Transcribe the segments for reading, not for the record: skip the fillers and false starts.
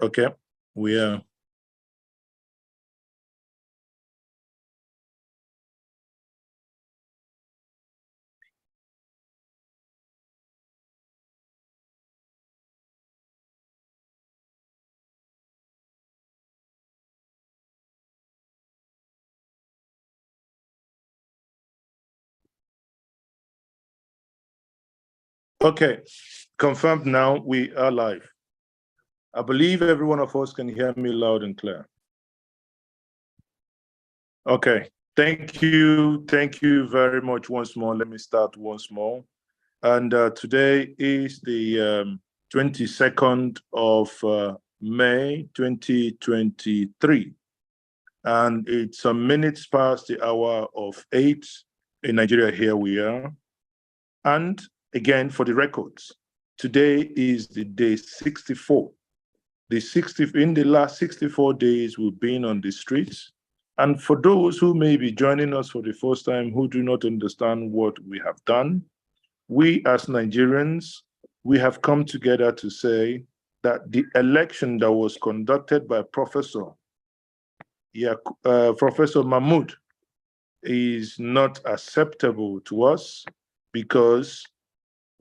Okay, we are. Okay, confirmed now, we are live. I believe every one of us can hear me loud and clear. Okay, thank you very much once more. Let me start once more. And today is the 22nd of May 2023. And it's some minutes past the hour of 8 in Nigeria. Here we are. And again, for the records, today is the day 64. In the last 64 days, we've been on the streets. And for those who may be joining us for the first time who do not understand what we have done, we as Nigerians, we have come together to say that the election that was conducted by Professor Mahmoud is not acceptable to us, because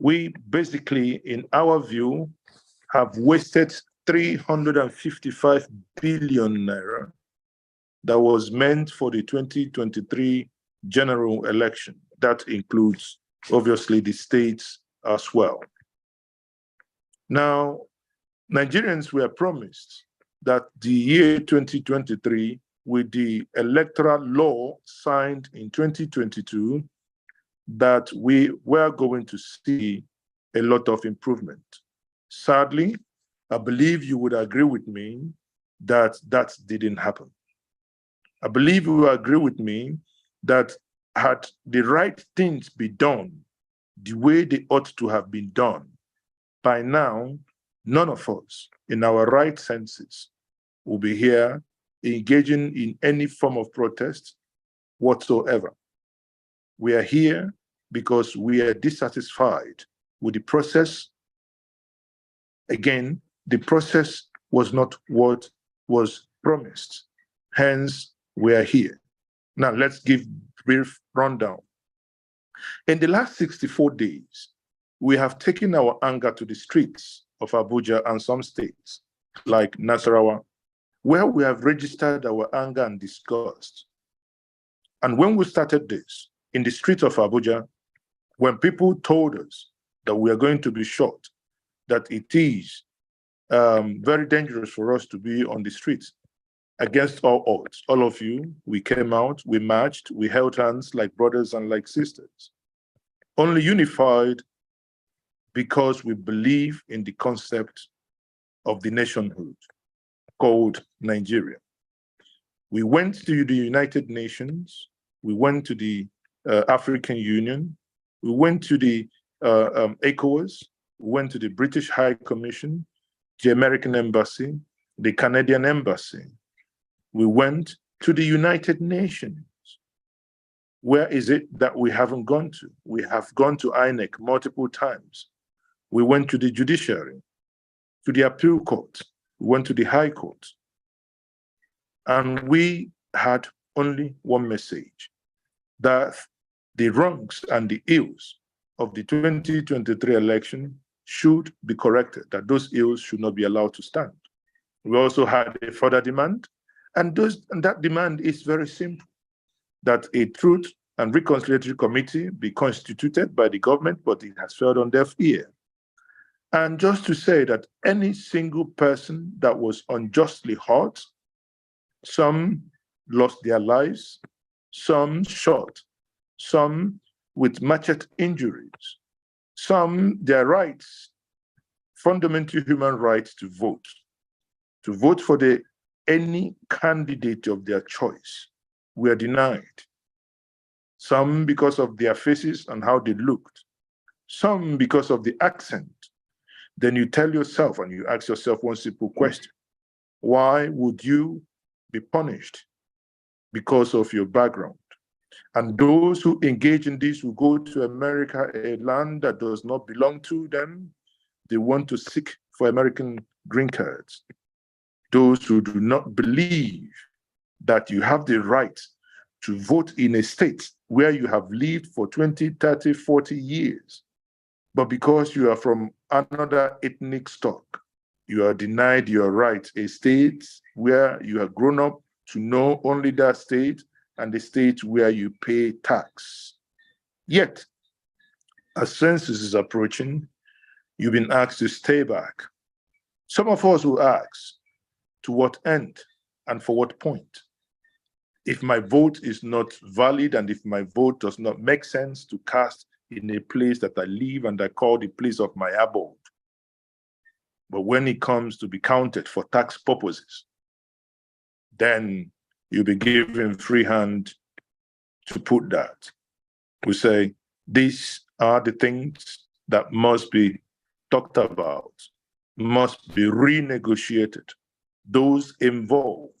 we basically, in our view, have wasted 355 billion naira that was meant for the 2023 general election. That includes, obviously, the states as well. Now, Nigerians were promised that the year 2023, with the electoral law signed in 2022, that we were going to see a lot of improvement. Sadly, I believe you would agree with me that that didn't happen. I believe you will agree with me that had the right things been done the way they ought to have been done, by now, none of us in our right senses will be here engaging in any form of protest whatsoever. We are here because we are dissatisfied with the process. Again, the process was not what was promised. Hence, we are here. Now, let's give a brief rundown. In the last 64 days, we have taken our anger to the streets of Abuja and some states, like Nasarawa, where we have registered our anger and disgust. And when we started this, in the streets of Abuja, when people told us that we are going to be shot, that it is very dangerous for us to be on the streets, against all odds, all of you, we came out, we marched, we held hands like brothers and like sisters, only unified because we believe in the concept of the nationhood called Nigeria. We went to the United Nations, we went to the African Union, we went to the ECOWAS, we went to the British High Commission, the American Embassy, the Canadian Embassy. We went to the United Nations. Where is it that we haven't gone to? We have gone to INEC multiple times. We went to the judiciary, to the appeal court, we went to the high court. And we had only one message, that the wrongs and the ills of the 2023 election should be corrected, that those ills should not be allowed to stand. We also had a further demand, and that demand is very simple, that a Truth and Reconciliatory Committee be constituted by the government, but it has failed on deaf ear. And just to say that any single person that was unjustly hurt, some lost their lives, some shot, some with machete injuries, some their rights, fundamental human rights to vote for any candidate of their choice, were denied. Some because of their faces and how they looked, some because of the accent. Then you tell yourself and you ask yourself one simple question: why would you be punished because of your background? And those who engage in this will go to America, a land that does not belong to them. They want to seek for American green cards. those who do not believe that you have the right to vote in a state where you have lived for 20, 30, 40 years, but because you are from another ethnic stock, you are denied your right, a state where you have grown up to know only that state and the state where you pay tax. Yet, as census is approaching, you've been asked to stay back. Some of us will ask, to what end and for what point? If my vote is not valid and if my vote does not make sense to cast in a place that I live and I call the place of my abode. But when it comes to be counted for tax purposes, then you'll be given free hand to put that. We say, these are the things that must be talked about, must be renegotiated. Those involved,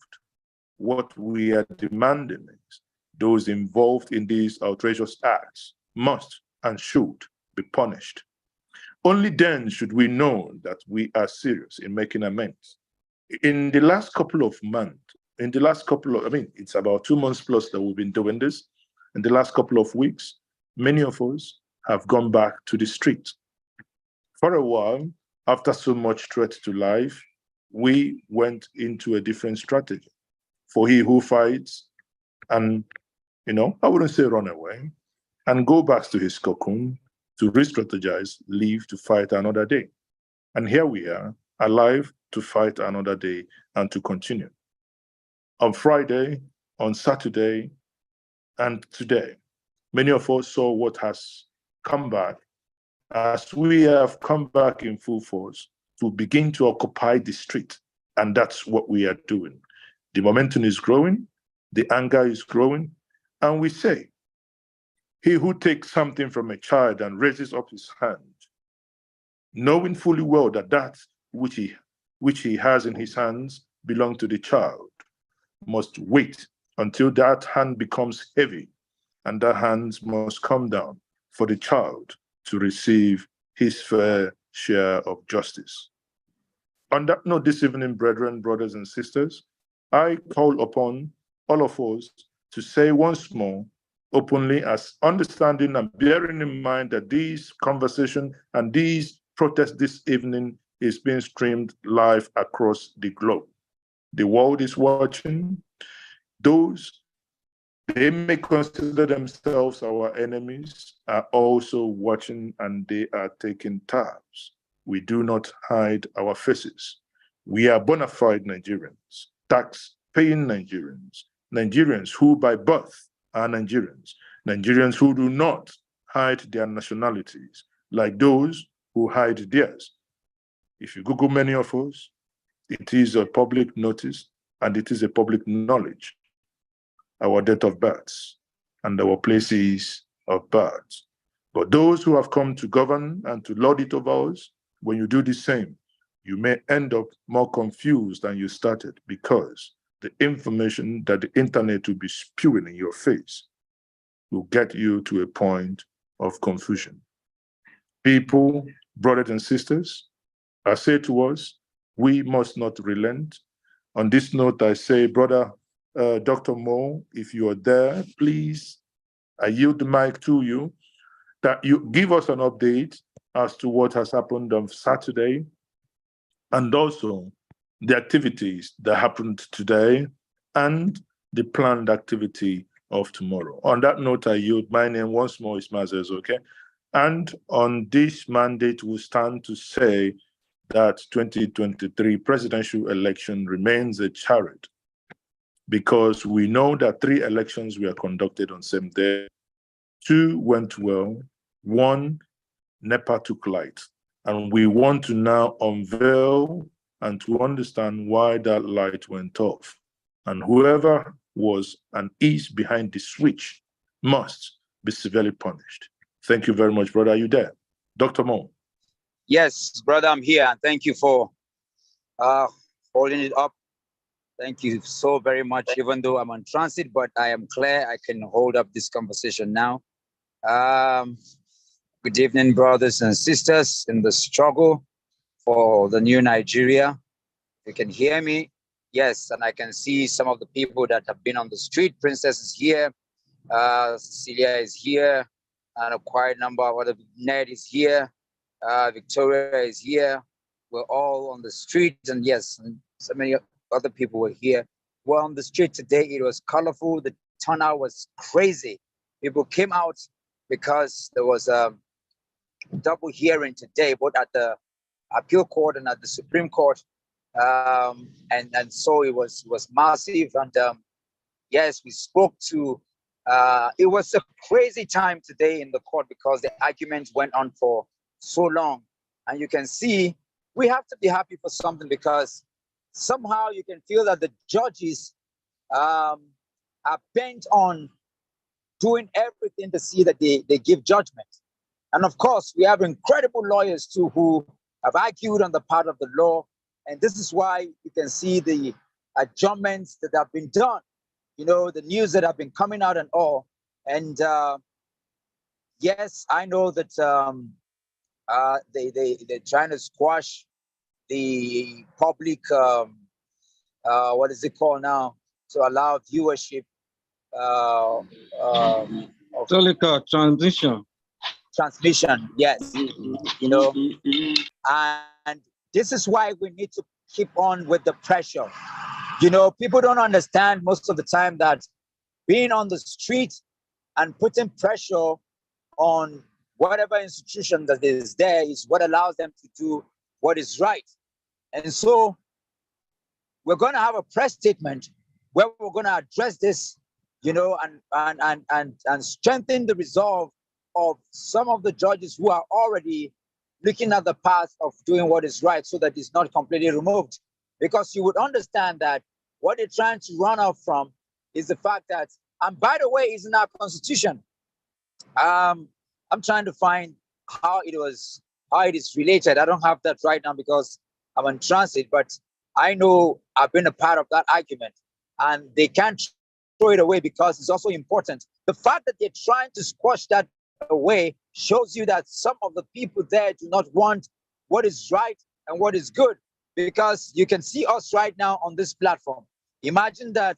what we are demanding is, those involved in these outrageous acts must and should be punished. Only then should we know that we are serious in making amends. In the last couple of months, it's about 2 months plus that we've been doing this. In the last couple of weeks, many of us have gone back to the street. For a while, after so much threat to life, we went into a different strategy. For he who fights and, I wouldn't say run away, and go back to his cocoon to re-strategize, live to fight another day. And here we are, alive to fight another day and to continue. On Friday, on Saturday, and today, many of us saw what has come back as we have come back in full force to begin to occupy the street. And that's what we are doing. The momentum is growing, the anger is growing, and we say, he who takes something from a child and raises up his hand, knowing fully well that that which he has in his hands belong to the child, must wait until that hand becomes heavy, and that hand must come down for the child to receive his fair share of justice. On that note, this evening, brethren, brothers, and sisters, I call upon all of us to say once more, openly, as understanding and bearing in mind that this conversation and these protests this evening is being streamed live across the globe. The world is watching. Those, they may consider themselves our enemies, are also watching, and they are taking tabs. We do not hide our faces. We are bona fide Nigerians, tax-paying Nigerians, Nigerians who by birth are Nigerians, Nigerians who do not hide their nationalities like those who hide theirs. If you Google many of us, it is a public notice and it is a public knowledge, our date of birth and our places of birth. But those who have come to govern and to lord it over us, when you do the same, you may end up more confused than you started, because the information that the internet will be spewing in your face will get you to a point of confusion. People, brothers and sisters, I say to us, we must not relent. On this note, I say, Brother Dr. Mo, if you are there, please, I yield the mic to you, that you give us an update as to what has happened on Saturday, and also the activities that happened today and the planned activity of tomorrow. On that note, I yield. My name once more is Mazes, okay? And on this mandate, we stand to say that 2023 presidential election remains a charade, because we know that 3 elections were conducted on same day. 2 went well, 1 NEPA took light. And we want to now unveil and to understand why that light went off. And whoever was and is behind the switch must be severely punished. Thank you very much, brother. Are you there? Dr. Mo. Yes, brother, I'm here. And thank you for holding it up. Thank you so very much, even though I'm on transit, but I am clear I can hold up this conversation now. Good evening, brothers and sisters in the struggle for the new Nigeria. If you can hear me, Yes, and I can see some of the people that have been on the street. Princess is here. Cecilia is here. And a quiet number of other. Ned is here. Victoria is here. We're all on the street. And yes, and so many other people were here. We're on the street today. It was colorful. The turnout was crazy. People came out because there was a double hearing today, both at the appeal court and at the Supreme Court. And so it was massive. And yes, we spoke to, it was a crazy time today in the court because the arguments went on for so long. And you can see we have to be happy for something, because somehow you can feel that the judges are bent on doing everything to see that they give judgment. And of course, we have incredible lawyers too who have argued on the part of the law. And this is why you can see the adjournments that have been done, you know, the news that have been coming out and all. And yes, I know that they're trying to squash the public, what is it called now, to allow viewership of transmission. Yes, you know, and this is why we need to keep on with the pressure. You know, people don't understand most of the time that being on the street and putting pressure on whatever institution that is there is what allows them to do what is right. And so we're going to have a press statement where we're going to address this, you know, and strengthen the resolve of some of the judges who are already looking at the path of doing what is right, so that it's not completely removed. Because you would understand that what they're trying to run off from is the fact that, and by the way, it's in our constitution. I'm trying to find how it is related. I don't have that right now because I'm in transit, but I know I've been a part of that argument, and they can't throw it away because it's also important. The fact that they're trying to squash that away shows you that some of the people there do not want what is right and what is good, because you can see us right now on this platform. Imagine that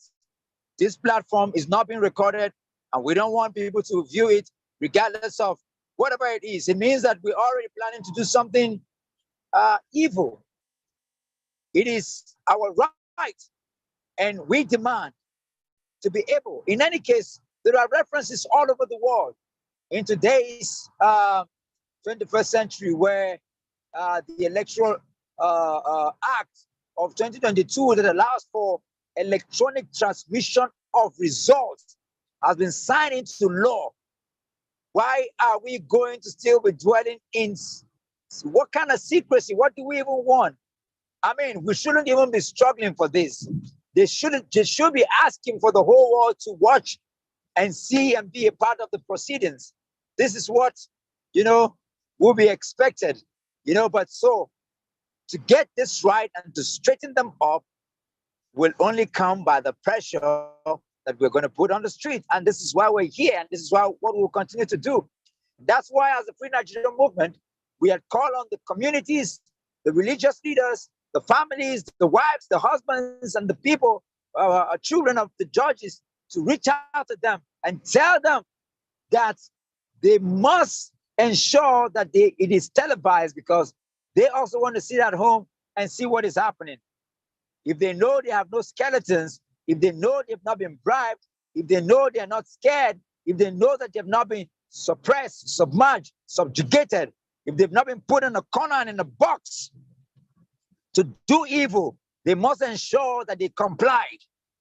this platform is not being recorded and we don't want people to view it regardless of whatever it is. It means that we're already planning to do something evil. It is our right, and we demand to be able. In any case, there are references all over the world in today's 21st century where the Electoral Act of 2022 that allows for electronic transmission of results has been signed into law. Why are we going to still be dwelling in what kind of secrecy? What do we even want? I mean, we shouldn't even be struggling for this. They should be asking for the whole world to watch and see and be a part of the proceedings. This is what, you know, will be expected, you know. But so to get this right and to straighten them up will only come by the pressure that we're going to put on the street. And this is why we're here, and this is why what we'll continue to do. That's why, as the Free Nigeria Movement, we had called on the communities, the religious leaders, the families, the wives, the husbands, and the people, children of the judges, to reach out to them and tell them that they must ensure that it is televised, because they also want to sit at home and see what is happening. If they know they have no skeletons, if they know they've not been bribed, if they know they're not scared, if they know that they've not been suppressed, submerged, subjugated, if they've not been put in a corner and in a box to do evil, they must ensure that they comply.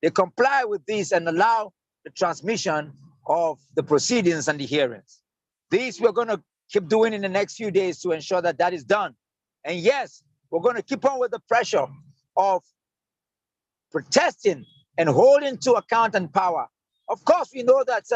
They comply with this and allow the transmission of the proceedings and the hearings. These we're going to keep doing in the next few days to ensure that that is done. And yes, we're going to keep on with the pressure of protesting and holding to account and power. Of course, we know that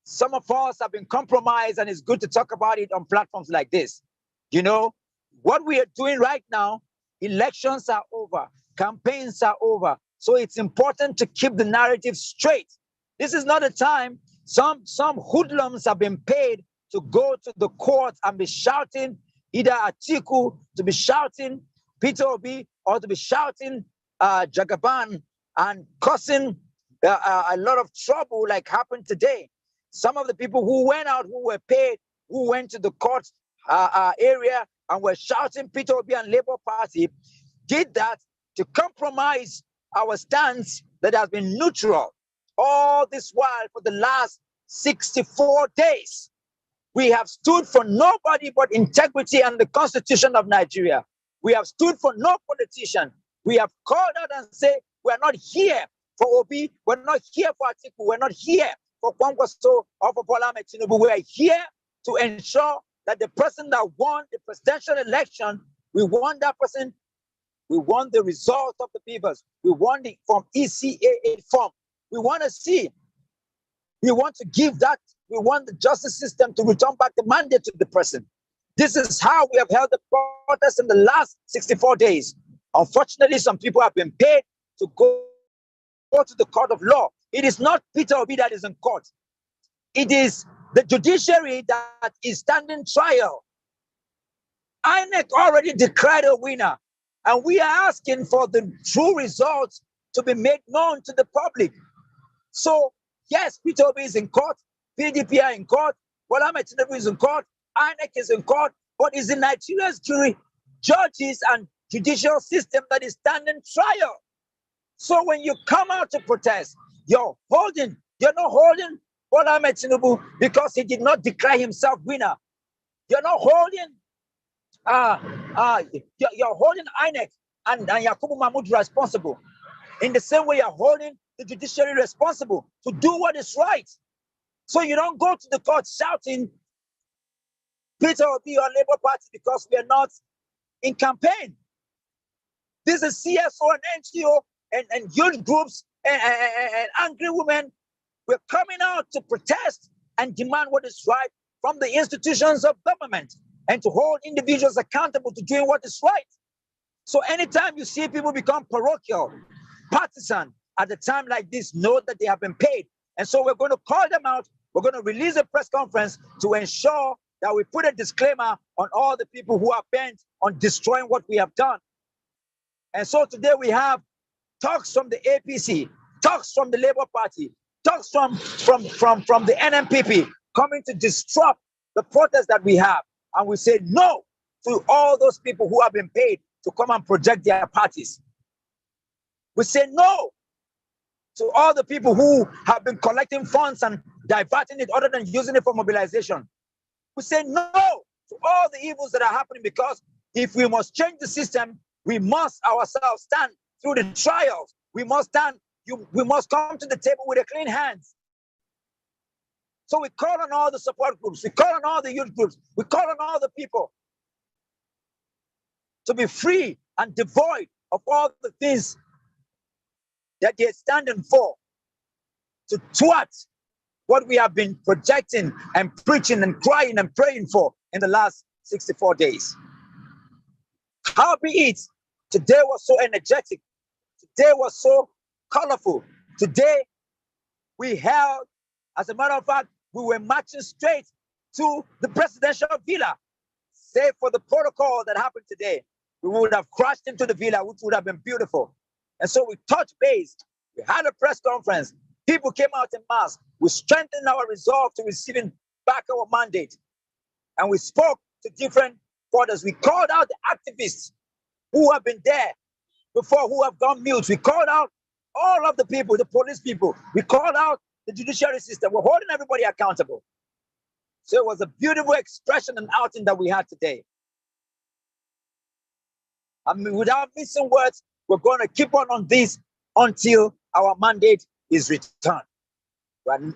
some of us have been compromised, and it's good to talk about it on platforms like this. You know, what we are doing right now, elections are over, campaigns are over. So it's important to keep the narrative straight. This is not a time. Some hoodlums have been paid to go to the court and be shouting, either Atiku to be shouting Peter Obi, or to be shouting Jagaban and causing a lot of trouble like happened today. Some of the people who went out, who were paid, who went to the court area and were shouting Peter Obi and Labour Party, did that to compromise our stance that has been neutral all this while for the last 64 days. We have stood for nobody but integrity and the Constitution of Nigeria. We have stood for no politician. We have called out and said, we are not here for Obi, we're not here for Atiku, we're not here for Kwankwaso or for Bola Ahmed Tinubu. We are here to ensure that the person that won the presidential election, we want that person, we want the result of the papers, we want it from ECAA form. We want to see, we want to give that, we want the justice system to return back the mandate to the person. This is how we have held the protest in the last 64 days. Unfortunately, some people have been paid to go to the court of law. It is not Peter Obi that is in court. It is the judiciary that is standing trial. INEC already declared a winner, and we are asking for the true results to be made known to the public. So, yes, Peter Obi is in court, PDP are in court, Bola Ahmed Tinubu is in court, INEC is in court, but it's in Nigeria's jury, judges and judicial system that is standing trial. So when you come out to protest, you're not holding Bola Ahmed Tinubu because he did not declare himself winner. You're not holding, you're holding INEC and Yakubu Mahmoud responsible. In the same way, you're holding the judiciary responsible to do what is right. So you don't go to the court shouting Peter Obi or Labour Party because we are not in campaign. This is CSO and NGO and youth groups and angry women. We're coming out to protest and demand what is right from the institutions of government and to hold individuals accountable to doing what is right. So anytime you see people become parochial, partisan at a time like this, know that they have been paid. And so we're going to call them out. We're going to release a press conference to ensure that we put a disclaimer on all the people who are bent on destroying what we have done. And so today we have talks from the APC, talks from the Labour Party, talks from the NMPP coming to disrupt the protest that we have. And we say no to all those people who have been paid to come and project their parties. We say no to all the people who have been collecting funds and diverting it other than using it for mobilization. We say no to all the evils that are happening, because if we must change the system, we must ourselves stand through the trials. We must stand, we must come to the table with a clean hands. So we call on all the support groups, we call on all the youth groups, we call on all the people to be free and devoid of all the things that they're standing for, to thwart what we have been projecting and preaching and crying and praying for in the last 64 days. Howbeit, today was so energetic, today was so colorful. Today we held, as a matter of fact, we were marching straight to the presidential villa. Save for the protocol that happened today, we would have crashed into the villa, which would have been beautiful. And so we touched base, we had a press conference, people came out in mass, we strengthened our resolve to receiving back our mandate. And we spoke to different quarters. We called out the activists who have been there before, who have gone mute. We called out all of the people, the police people. We called out the judiciary system. We're holding everybody accountable. So it was a beautiful expression and outing that we had today. I mean, without missing words, we're going to keep on this until our mandate is returned.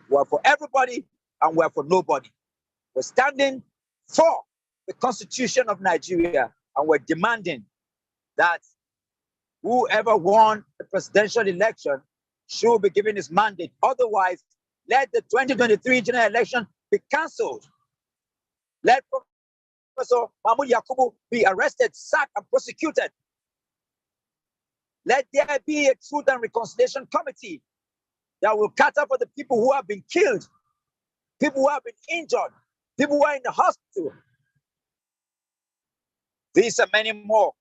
We're for everybody and we're for nobody. We're standing for the Constitution of Nigeria, and we're demanding that whoever won the presidential election should be given his mandate. Otherwise, let the 2023 general election be cancelled. Let Professor Mahmoud Yakubu be arrested, sacked, and prosecuted. Let there be a Truth and Reconciliation Committee that will cater for the people who have been killed, people who have been injured, people who are in the hospital. These and many more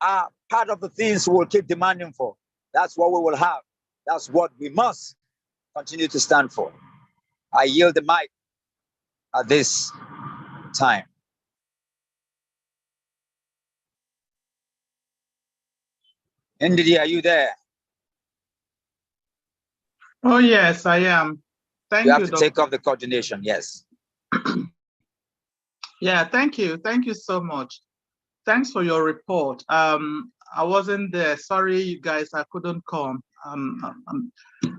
are part of the things we will keep demanding for. That's what we will have. That's what we must continue to stand for. I yield the mic at this time. Ndidi, are you there? Oh, yes, I am. Thank You you, have to Dr. take off the coordination, yes. Yeah, thank you. Thank you so much. Thanks for your report. I wasn't there. Sorry, you guys, I couldn't come.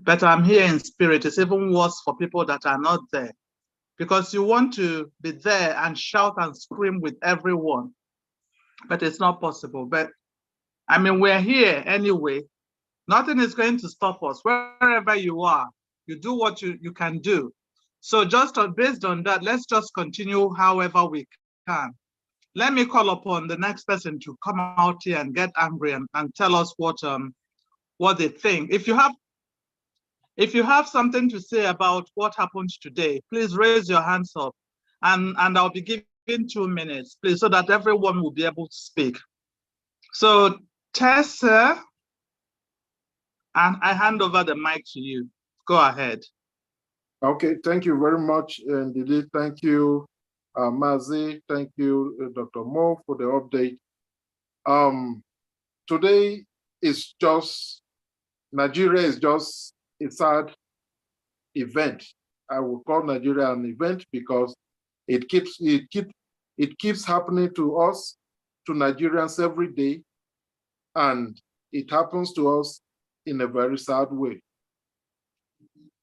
But I'm here in spirit. It's even worse for people that are not there, because you want to be there and shout and scream with everyone, but it's not possible. But I mean, we're here anyway. Nothing is going to stop us. Wherever you are, you do what you can do. So just based on that, let's just continue however we can. Let me call upon the next person to come out here and get angry and tell us what they think. If you have something to say about what happened today, please raise your hands up, and I'll be giving 2 minutes, please, so that everyone will be able to speak. So Tessa, and I hand over the mic to you. Go ahead. Okay, thank you very much, Ndidi. Thank you, Mazi. Thank you, Dr. Mo, for the update. Today is just, Nigeria is just a sad event. I will call Nigeria an event because it keeps happening to us, to Nigerians every day, and it happens to us in a very sad way.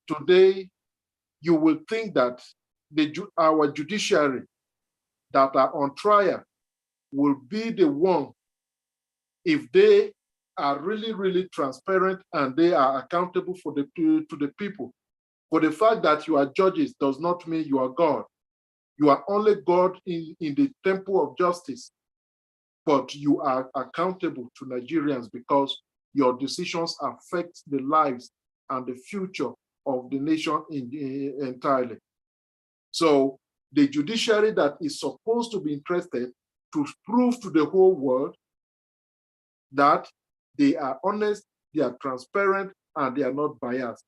Today, you will think that our judiciary that are on trial will be the one, if they are really, really transparent and they are accountable to the people. For the fact that you are judges does not mean you are God. You are only God in the temple of justice, but you are accountable to Nigerians because your decisions affect the lives and the future of the nation entirely. So the judiciary that is supposed to be interested to prove to the whole world that they are honest, they are transparent, and they are not biased.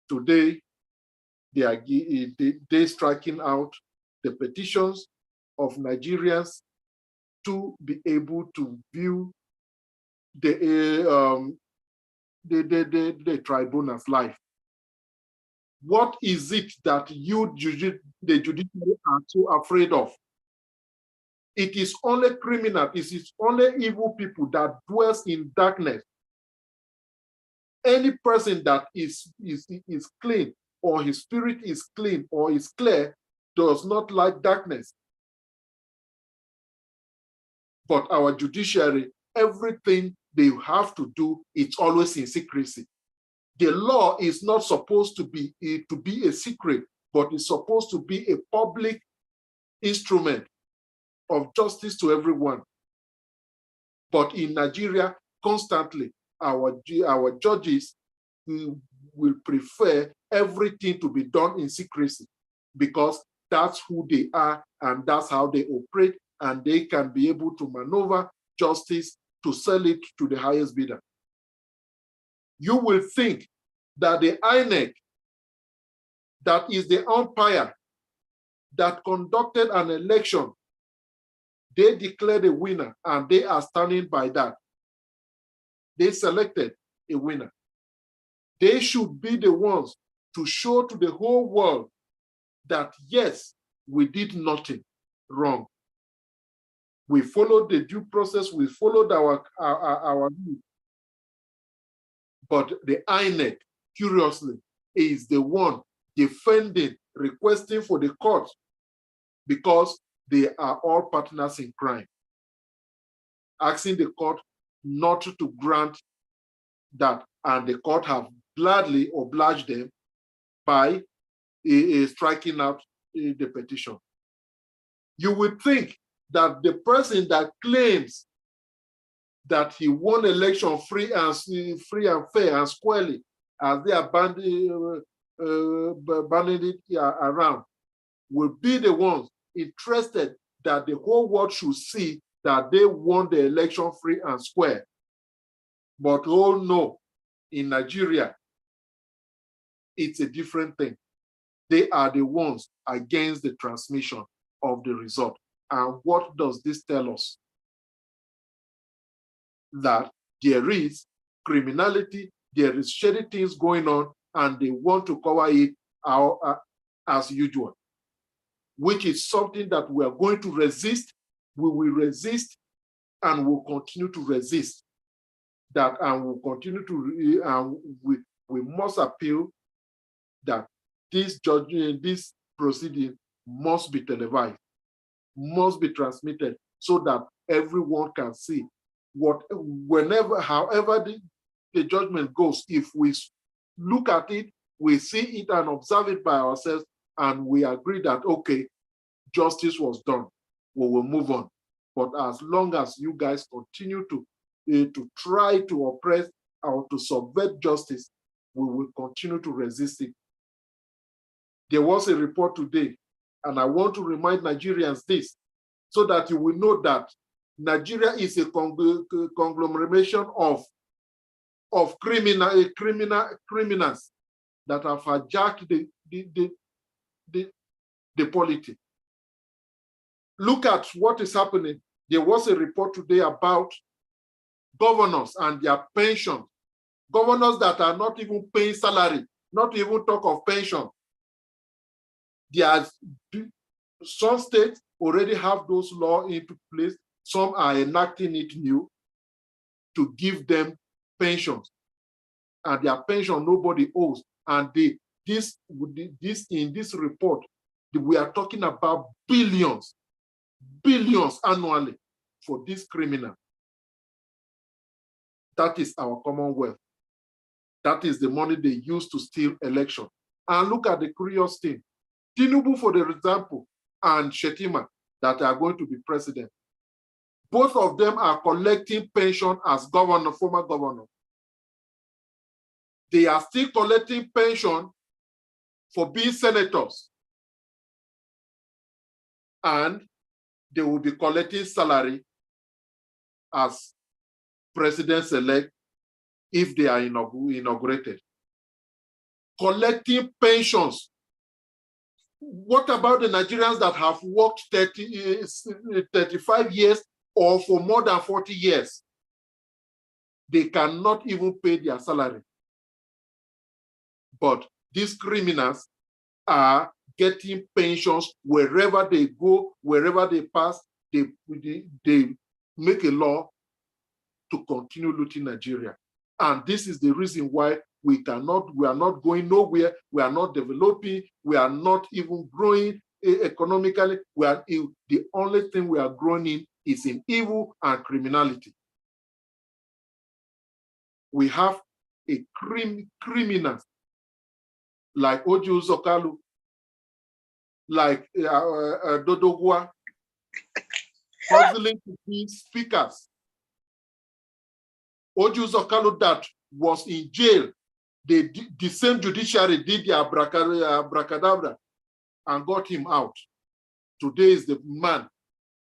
Today, they striking out the petitions of Nigerians to be able to view the tribunal's life. What is it that the judiciary, are so afraid of? It is only criminal, it is only evil people that dwells in darkness. Any person that is clean, or his spirit is clean or is clear, does not like darkness. But our judiciary, everything they have to do, it's always in secrecy. The law is not supposed to be a secret, but it's supposed to be a public instrument of justice to everyone. But in Nigeria, constantly, our judges will prefer everything to be done in secrecy because that's who they are and that's how they operate, and they can be able to maneuver justice to sell it to the highest bidder. You will think that the INEC, that is the umpire that conducted an election, they declared a winner and they are standing by that. They selected a winner. They should be the ones to show to the whole world that, yes, we did nothing wrong. We followed the due process, we followed our rule. But the INEC, curiously, is the one defending, requesting for the court, because they are all partners in crime, asking the court not to grant that, and the court have gladly obliged them by striking out the petition. You would think that the person that claims that he won election free and fair and squarely, as they are banding it around, will be the ones interested that the whole world should see that they won the election free and square. But oh no, in Nigeria, it's a different thing. They are the ones against the transmission of the result. And what does this tell us? That there is criminality, there is shady things going on, and they want to cover it as usual, which is something that we are going to resist. We will resist and will continue to resist that, and will continue to, and we must appeal that this judgment, this proceeding must be televised, must be transmitted so that everyone can see however the judgment goes. If we look at it, we see it and observe it by ourselves, and we agree that, okay, justice was done, we will move on. But as long as you guys continue to try to oppress or to subvert justice, we will continue to resist it. There was a report today, and I want to remind Nigerians this, so that you will know that Nigeria is a conglomeration of criminals that have hijacked the polity. Look at what is happening. There was a report today about governors and their pension. Governors that are not even paying salary, not even talk of pension. Some states already have those laws into place. Some are enacting it new to give them pensions, and their pension nobody owes. And in this report, we are talking about billions annually for this criminal. That is our commonwealth. That is the money they use to steal election. And look at the curious thing. Tinubu, for the example, and Shetima, that are going to be president. Both of them are collecting pension as governor, former governor. They are still collecting pension for being senators. And they will be collecting salary as presidents-elect if they are inaugurated. Collecting pensions. What about the Nigerians that have worked 35 years or for more than 40 years? They cannot even pay their salary. But these criminals are getting pensions wherever they go, wherever they pass. They make a law to continue looting Nigeria. And this is the reason why we are not going nowhere. We are not developing. We are not even growing economically. The only thing we are growing in is in evil and criminality. We have a criminals like Oju Zokalu, like Dodogwa, hustling to be speakers. Oju Zokalu that was in jail. The same judiciary did the abracadabra and got him out. Today is the man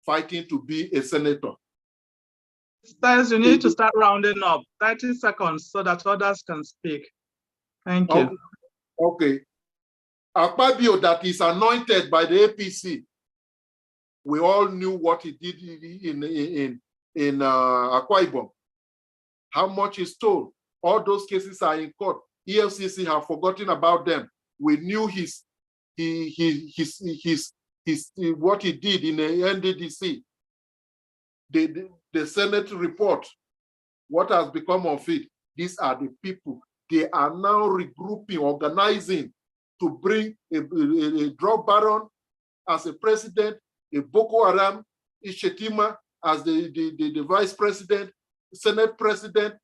fighting to be a senator. Stas, you need to start rounding up. 30 seconds so that others can speak. Thank you. Okay. Akpabio that is anointed by the APC. We all knew what he did in Akwa Ibom. How much he stole. All those cases are in court. EFCC have forgotten about them. We knew what he did in the NDDC. The Senate report, what has become of it? These are the people. They are now regrouping, organizing to bring a drug baron as a president, a Boko Haram, Shetima as the vice president, Senate president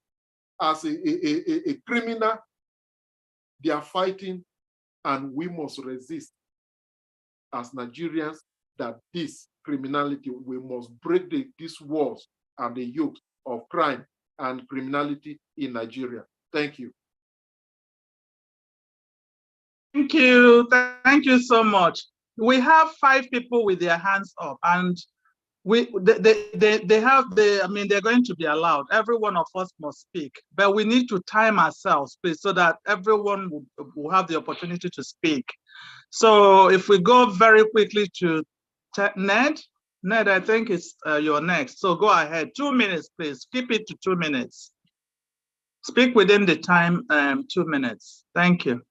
as a criminal. They are fighting, and we must resist as Nigerians that this criminality, we must break these walls and the yoke of crime and criminality in Nigeria. Thank you. Thank you. Thank you so much. We have 5 people with their hands up, and I mean, they're going to be allowed. Every one of us must speak, but we need to time ourselves, please, so that everyone will have the opportunity to speak. So if we go very quickly to Ned, I think it's you're next. So go ahead, 2 minutes, please. Keep it to 2 minutes. Speak within the time, 2 minutes. Thank you.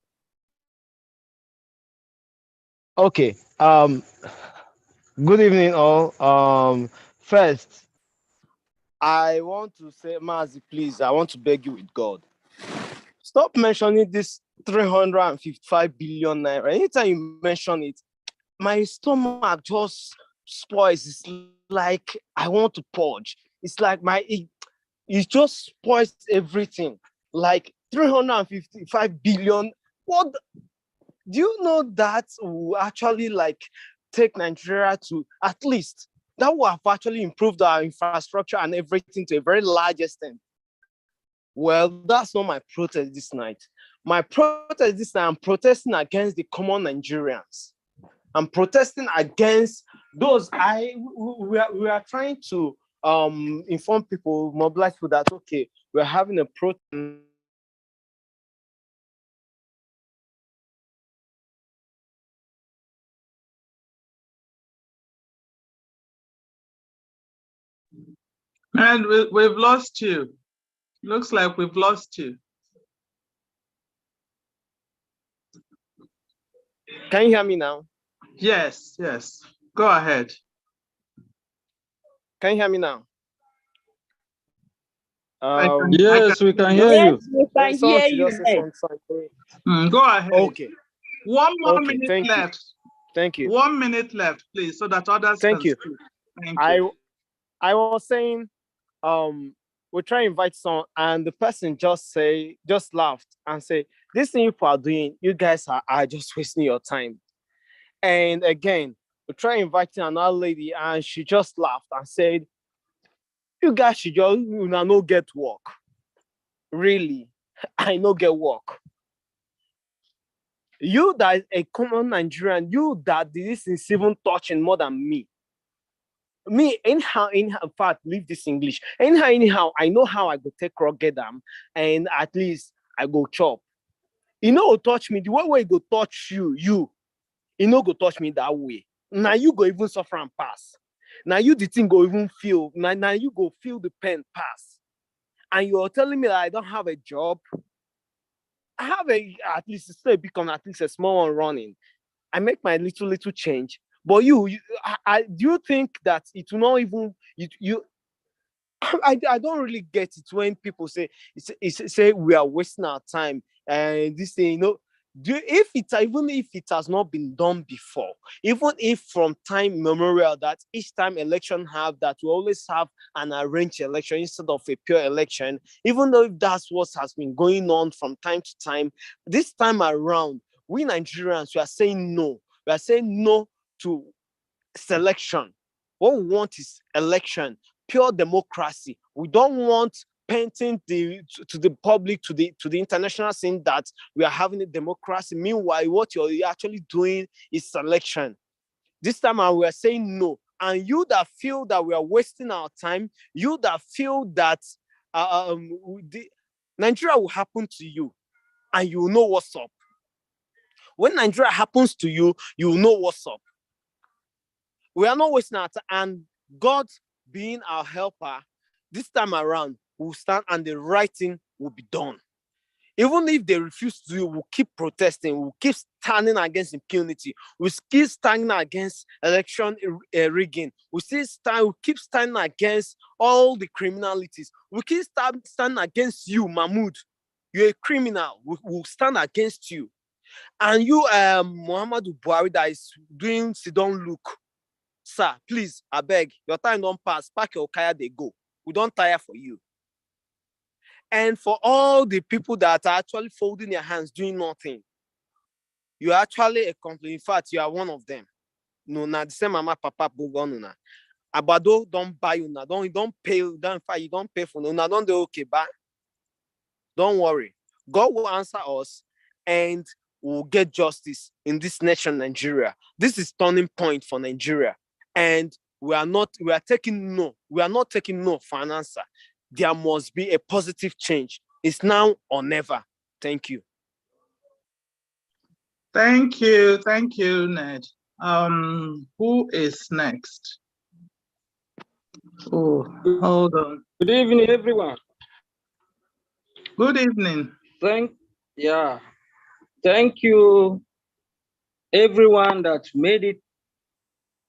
Okay. Good evening, all. First, I want to say, Mazi, please, I want to beg you with God. Stop mentioning this 355 billion naira. Anytime you mention it, my stomach just spoils. It's like I want to purge. It's like it just spoils everything. Like 355 billion. What do you know that will actually like take Nigeria to at least that will have actually improved our infrastructure and everything to a very large extent? Well, that's not my protest this night. My protest this night, I'm protesting against the common Nigerians. I'm protesting against those. We are trying to inform people, mobilize people that okay, we're having a protest. And we've lost you. Looks like we've lost you. Can you hear me now? Yes, yes. Go ahead. Can you hear me now? Yes, we can hear you. Yes, we can hear you. Go ahead. Okay. 1 more Okay, minute left. Thank you. 1 minute left, please, so that others can speak. Thank you. I was saying, we try to invite someone, and the person just laughed and say, "This thing you are doing, you guys are just wasting your time." And again, we try inviting another lady, and she just laughed and said, "You guys should just no get work. Really, I no get work. You that is a common Nigerian, you that this is even touching more than me. Me, anyhow, in fact, leave this English. Anyhow, I know how I go take rugged them, and at least I go chop. You know, touch me the way it go touch you know, go touch me that way. Now you go even suffer and pass. Now you the thing go even feel. Now you go feel the pain pass. And you're telling me that I don't have a job. I have at least still become at least a small one running. I make my little change. But do you think that it will not even I don't really get it when people say we are wasting our time and this thing, even if it has not been done before, even if from time memorial that each time election have that we always have an arranged election instead of a pure election, even though if that's what has been going on from time to time, this time around, we Nigerians, we are saying no. We are saying no to selection. What we want is election, pure democracy. We don't want painting to the public, to the international scene that we are having a democracy. Meanwhile, what you're actually doing is selection. This time around, we are saying no. And you that feel that we are wasting our time, you that feel that Nigeria will happen to you, and you will know what's up. When Nigeria happens to you, you will know what's up. We are not wasting our time, and God being our helper, this time around, we'll stand and the right thing will be done. Even if they refuse to do it, we'll keep protesting, we'll keep standing against impunity, we'll keep standing against election rigging, we'll keep standing against all the criminalities, we'll keep standing against you, Mahmoud. You're a criminal, we'll stand against you. And you, Muhammadu Buhari, that is doing Sidon look. Sir, please, I beg, your time don't pass. Pack your car, they go. We don't tire for you. And for all the people that are actually folding their hands, doing nothing, you're actually a complete. In fact, you are one of them. No, na the same mama, papa, bogon, Abado don't buy you now. Don't pay. Don't fight. You don't pay for no. Now don't do okay, but don't worry. God will answer us, and we'll get justice in this nation, Nigeria. This is turning point for Nigeria. And we are not taking no for an answer. There must be a positive change. It's now or never. Thank you. Thank you, Ned. Who is next? Oh, hold on. Good evening, everyone. Good evening. Thank you, everyone that made it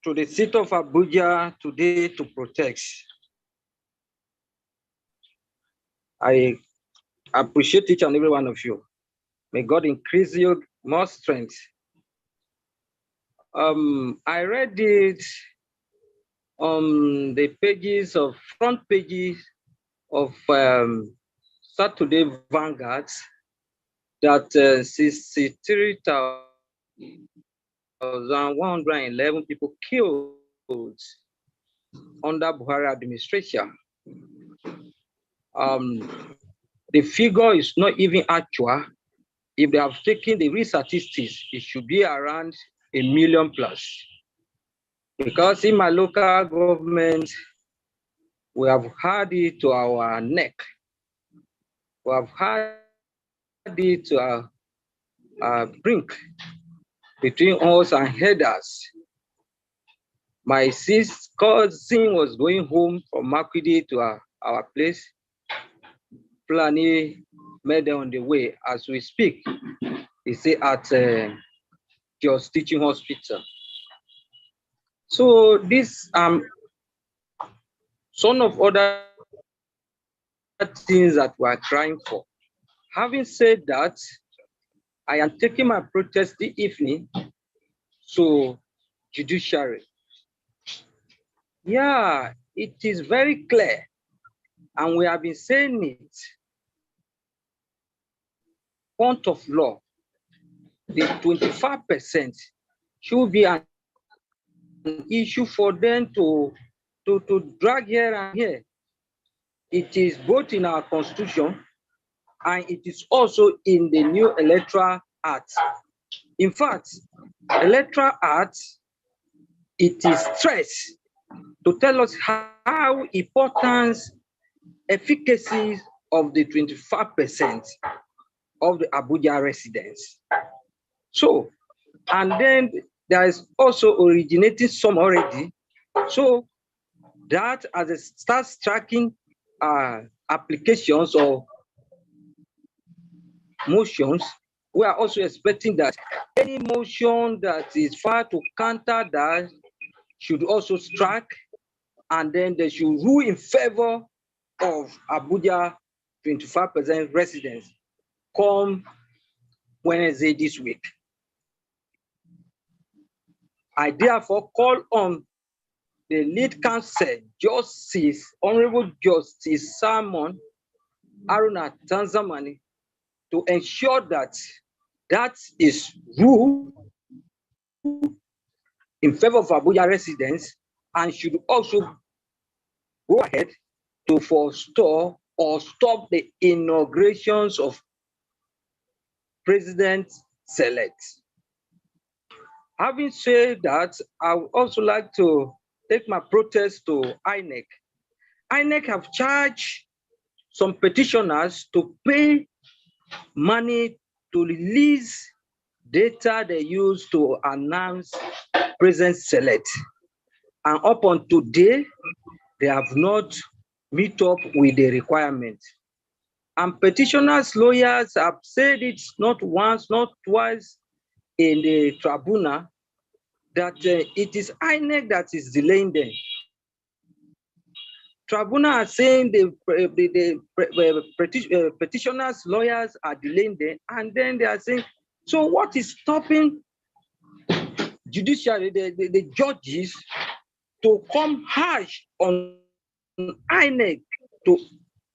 to the city of Abuja today to protest. I appreciate each and every one of you. May God increase you more strength. I read it on the front pages of Saturday Vanguard that 63,111 people killed under Buhari administration. The figure is not even actual. If they have taken the real statistics, it should be around 1 million plus. Because in my local government, we have had it to our neck. We have had it to our brink between us and headers. My cousin was going home from Makudi to our place. Fulani met them on the way. As we speak, he say at Jos Teaching Hospital. So this some of other things that we are crying for. Having said that, I am taking my protest this evening to judiciary. Yeah, it is very clear, and we have been saying it. Point of law, the 25% should be an issue for them to drag here and here. It is both in our constitution and it is also in the new Electoral Act. In fact, Electoral Act, it is stressed to tell us how important efficacy of the 25% of the Abuja residents. So, and then there is also originating some already. So that as it starts tracking applications or motions, we are also expecting that any motion that is far to counter that should also strike, and then they should rule in favor of Abuja 25% residents come Wednesday this week. I therefore call on the lead counsel, Honorable Justice Simon Aruna Tanzamani, to ensure that that is ruled in favor of Abuja residents, and should also go ahead to forestall or stop the inaugurations of president-elect. Having said that, I would also like to take my protest to INEC. INEC have charged some petitioners to pay money to release data they use to announce president-elect. And up on today, they have not met up with the requirement. And petitioners' lawyers have said it not once, not twice in the tribunal, that it is INEC that is delaying them. Tribunal are saying the petitioners' lawyers are delaying them, and then they are saying, so what is stopping judiciary, the judges, to come harsh on INEC to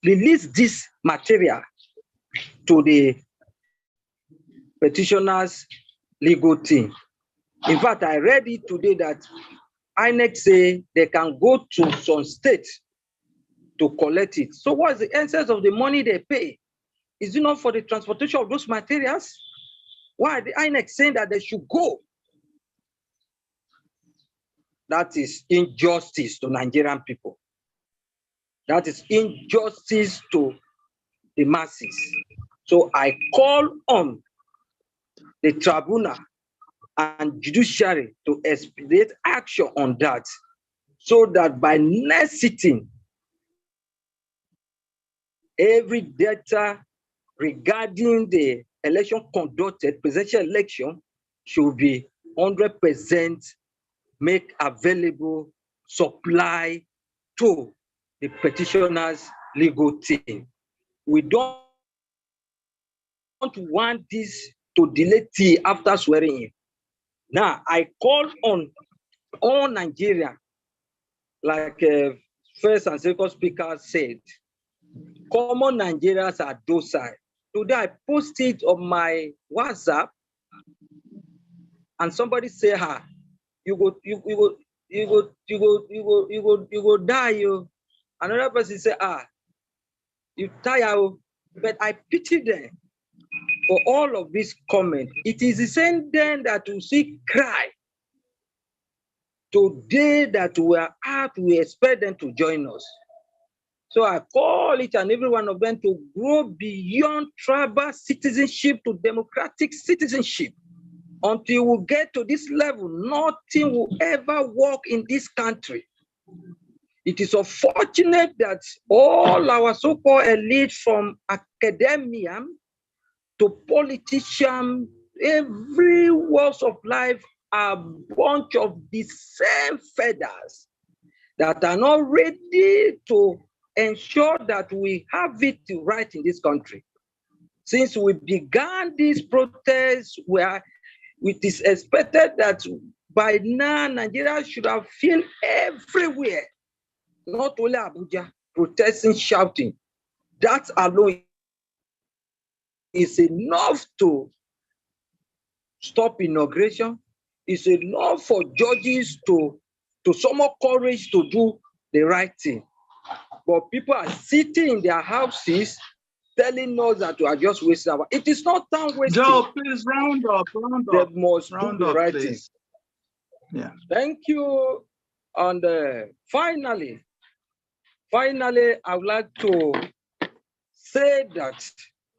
release this material to the petitioners' legal team? In fact, I read it today that INEC say they can go to some states to collect it. So what's the essence of the money they pay? Is it not for the transportation of those materials? Why are the INEC saying that they should go? that is injustice to Nigerian people. That is injustice to the masses. So I call on the tribunal and judiciary to expedite action on that, so that by next sitting, every data regarding the election conducted, presidential election, should be 100% make available, supply to the petitioner's legal team. We don't want this to delay till after swearing in. Now, I call on all Nigerians, like first and second speaker said, common Nigerians are docile. Today I posted on my WhatsApp, and somebody say, you go die, you. Another person say, you tire, but I pity them for all of this comment. It is the same then that we see cry. Today that we are out, we expect them to join us. So I call each and every one of them to grow beyond tribal citizenship to democratic citizenship. Until we get to this level, nothing will ever work in this country. It is unfortunate that all our so-called elite, from academia to politicians, every walks of life, are a bunch of the same feathers that are not ready to ensure that we have it right in this country. Since we began these protests, it is expected that by now Nigeria should have feel everywhere, not only Abuja, protesting, shouting. That alone is enough to stop inauguration. It's enough for judges to summon courage to do the right thing. But people are sitting in their houses telling us that we are just wasting our. It is not time wasting. Joe, please round up. They must round do the up, right please. thing. Yeah. Thank you. And finally, I would like to say that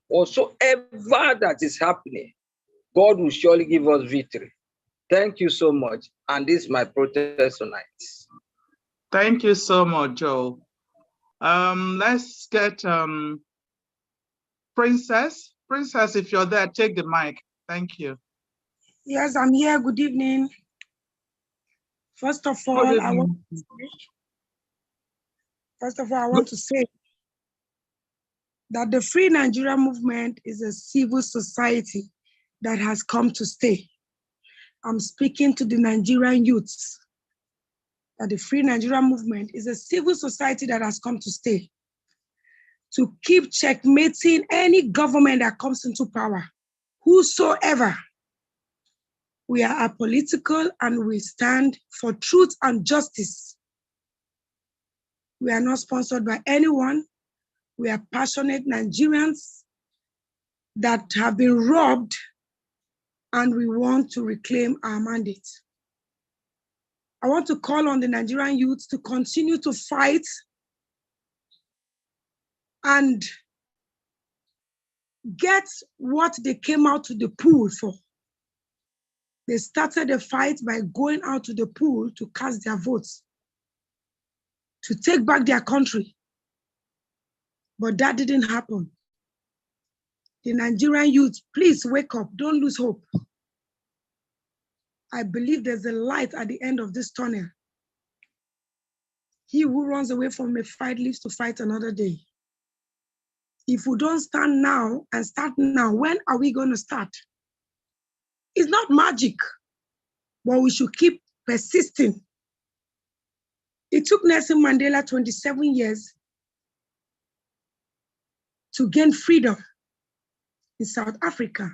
whatsoever that is happening, God will surely give us victory. Thank you so much. And this is my protest tonight. Thank you so much, Joe. Let's get Princess. Princess, if you're there, take the mic. Thank you. Yes, I'm here. Good evening. First of all, I want to say that the Free Nigeria movement is a civil society that has come to stay. I'm speaking to the Nigerian youths that the Free Nigeria movement is a civil society that has come to stay, to keep checkmating any government that comes into power, whosoever. We are apolitical and we stand for truth and justice. We are not sponsored by anyone. We are passionate Nigerians that have been robbed, and we want to reclaim our mandate. I want to call on the Nigerian youth to continue to fight and get what they came out to the pool for. They started the fight by going out to the pool to cast their votes, to take back their country. But that didn't happen. The Nigerian youth, please wake up, don't lose hope. I believe there's a light at the end of this tunnel. He who runs away from a fight lives to fight another day. If we don't stand now and start now, when are we going to start? It's not magic, but we should keep persisting. It took Nelson Mandela 27 years to gain freedom in South Africa.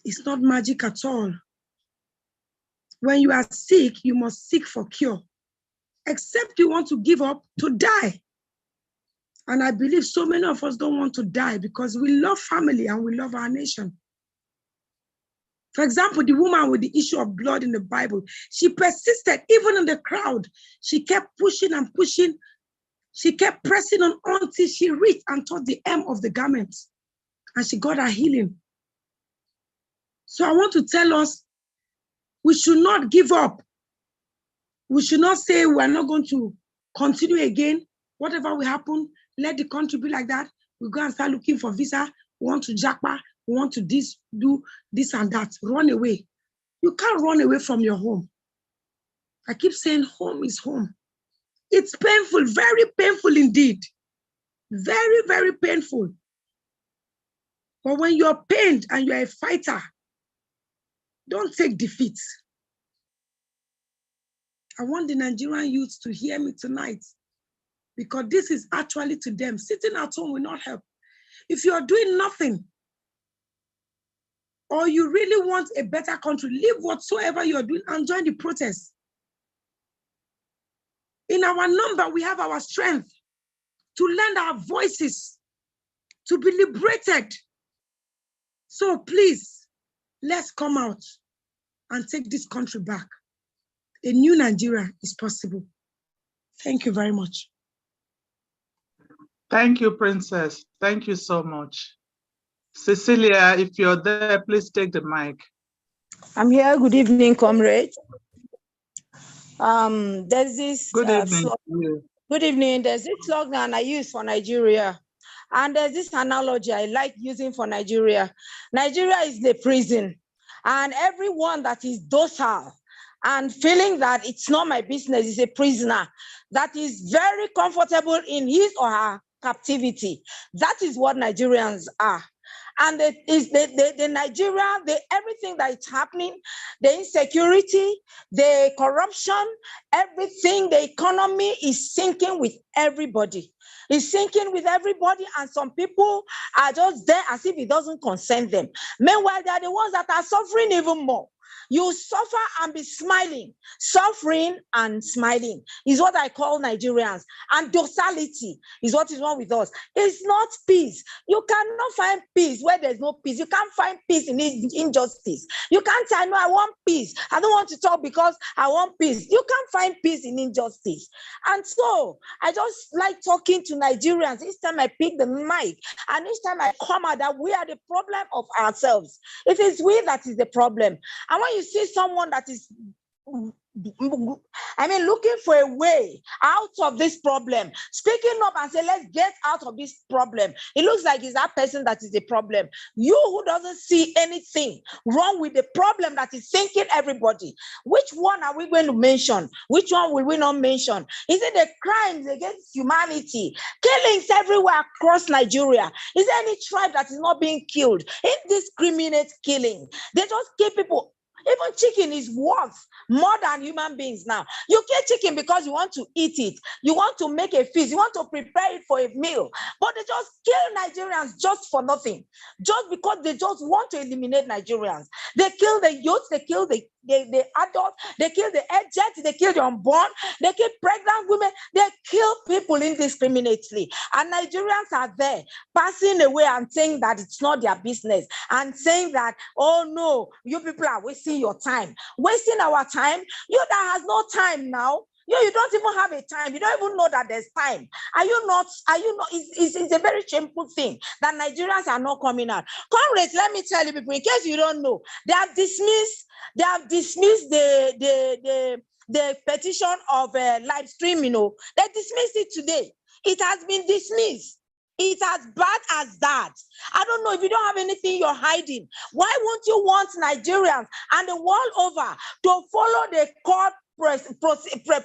It's not magic at all. When you are sick, you must seek for cure, except you want to give up to die. And I believe so many of us don't want to die because we love family and we love our nation. For example, the woman with the issue of blood in the Bible, she persisted even in the crowd. She kept pushing and pushing. She kept pressing on until she reached and touched the hem of the garment. And she got her healing. So I want to tell us, we should not give up. We should not say we're not going to continue again. Whatever will happen, let the country be like that. We go and start looking for visa. We want to jackpot. We want to do this and that. Run away. You can't run away from your home. I keep saying home is home. It's painful, very painful indeed. Very, very painful. But when you're pained and you're a fighter, don't take defeat. I want the Nigerian youth to hear me tonight, because this is actually to them. Sitting at home will not help. If you're doing nothing, or you really want a better country, leave whatsoever you're doing and join the protest. In our number, we have our strength to lend our voices, to be liberated. So please, let's come out and take this country back. A new Nigeria is possible. Thank you very much. Thank you, Princess. Thank you so much. Cecilia, if you're there, please take the mic. I'm here. Good evening, comrade. There's this Good evening. Good evening. There's this slogan I use for Nigeria. And there's this analogy I like using for Nigeria. Nigeria is the prison. And everyone that is docile and feeling that it's not my business is a prisoner that is very comfortable in his or her captivity. That is what Nigerians are. And the Nigeria, everything that is happening, the insecurity, the corruption, everything, the economy is sinking with everybody. It's sinking with everybody, and some people are just there as if it doesn't concern them. Meanwhile, they are the ones that are suffering even more. You suffer and be smiling. Suffering and smiling is what I call Nigerians. And docility is what is wrong with us. It's not peace. You cannot find peace where there's no peace. You can't find peace in injustice. You can't say, no, I want peace. I don't want to talk because I want peace. You can't find peace in injustice. And so I just like talking to Nigerians each time I pick the mic and each time I come out that we are the problem of ourselves. It is we that is the problem. And when you see someone that is, looking for a way out of this problem, speaking up and say, let's get out of this problem, it looks like it's that person that is the problem. You who doesn't see anything wrong with the problem that is sinking everybody, which one are we going to mention? Which one will we not mention? Is it the crimes against humanity? Killings everywhere across Nigeria. Is there any tribe that is not being killed? Indiscriminate killing. They just kill people. Even chicken is worth more than human beings now. You kill chicken because you want to eat it. You want to make a feast. You want to prepare it for a meal. But they just kill Nigerians just for nothing. Just because they just want to eliminate Nigerians. They kill the youth. They kill the adults. They kill the aged. They kill the unborn. They kill pregnant women. They kill people indiscriminately. And Nigerians are there passing away and saying that it's not their business. And saying that, oh no, you people are wasting your time. Wasting our time? You that has no time now. You don't even have a time. You don't even know that there's time. Are you not? It's a very shameful thing that Nigerians are not coming out. Comrades, let me tell you people, in case you don't know, they have dismissed the petition of live stream, They dismissed it today. It has been dismissed. It's as bad as that. I don't know, if you don't have anything you're hiding, why won't you want Nigerians and the world over to follow the court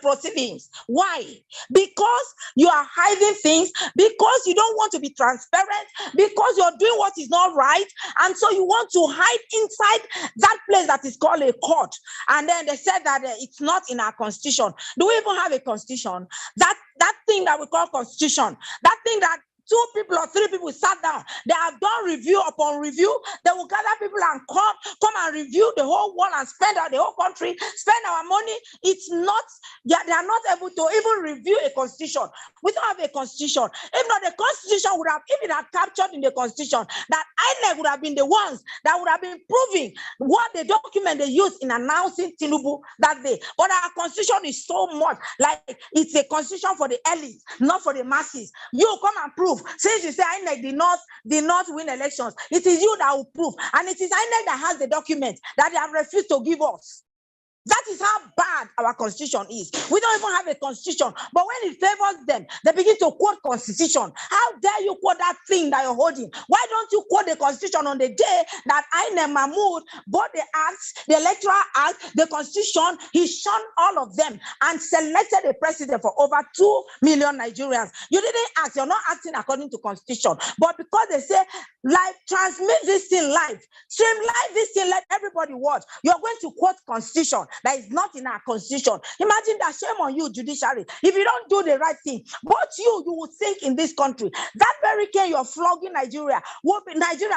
proceedings? Why? Because you are hiding things, because you don't want to be transparent, because you're doing what is not right, and so you want to hide inside that place that is called a court. And then they said that it's not in our constitution. Do we even have a constitution? That thing that we call constitution, that thing that 2 people or 3 people sat down now. They have done review upon review. They will gather people and come and review the whole world and spend out the whole country, spend our money. It's not, they are not able to even review a constitution. We don't have a constitution. If not, the constitution would have, if it had captured in the constitution, that INEC would have been the ones that would have been proving what the document they used in announcing Tinubu that day. But our constitution is so much like it's a constitution for the elite, not for the masses. You come and prove. Since you say INEC did not win elections, it is you that will prove. And it is INEC that has the document that they have refused to give us. That is how bad our constitution is. We don't even have a constitution, but when it favors them, they begin to quote constitution. How dare you quote that thing that you're holding? Why don't you quote the constitution on the day that Aine Mahmoud bought the acts, the electoral act, the constitution? He shunned all of them and selected a president for over 2 million Nigerians. You didn't act. You're not acting according to constitution. But because they say, live, transmit this thing live, stream live this thing, let everybody watch, you're going to quote constitution that is not in our constitution. Imagine that. Shame on you, judiciary. If you don't do the right thing, but you will think in this country, that very care you're flogging Nigerians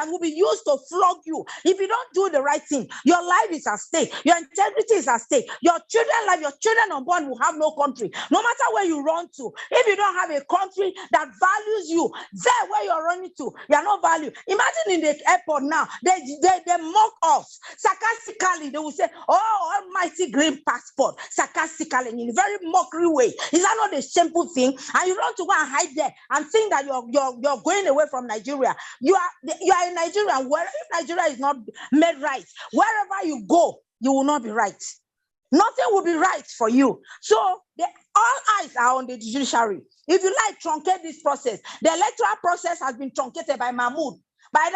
will be used to flog you. If you don't do the right thing, your life is at stake, your integrity is at stake, your children's life, your children unborn will have no country. No matter where you run to, if you don't have a country that values you, there where you're running to, you are not valued. Imagine in the airport now, they mock us sarcastically. They will say, "Oh, almighty green passport," sarcastically in a very mockery way. Is that not a shameful thing? And you want to go and hide there and think that you're going away from Nigeria. You are in Nigeria. Where if Nigeria is not made right, wherever you go, you will not be right. Nothing will be right for you. So all eyes are on the judiciary. If you like, truncate this process. The electoral process has been truncated by Mahmoud, by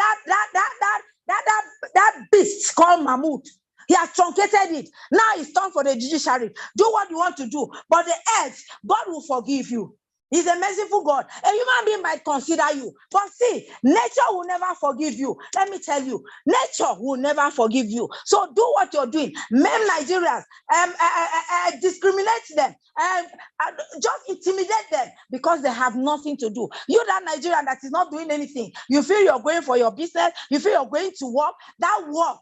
that beast called Mahmoud. He has truncated it. Now it's time for the judiciary. Do what you want to do. But the earth, God will forgive you. He's a merciful God. A human being might consider you. But see, nature will never forgive you. Let me tell you, nature will never forgive you. So do what you're doing. Maim Nigerians, discriminate them, just intimidate them because they have nothing to do. You, that Nigerian that is not doing anything, you feel you're going for your business, you feel you're going to work, that work,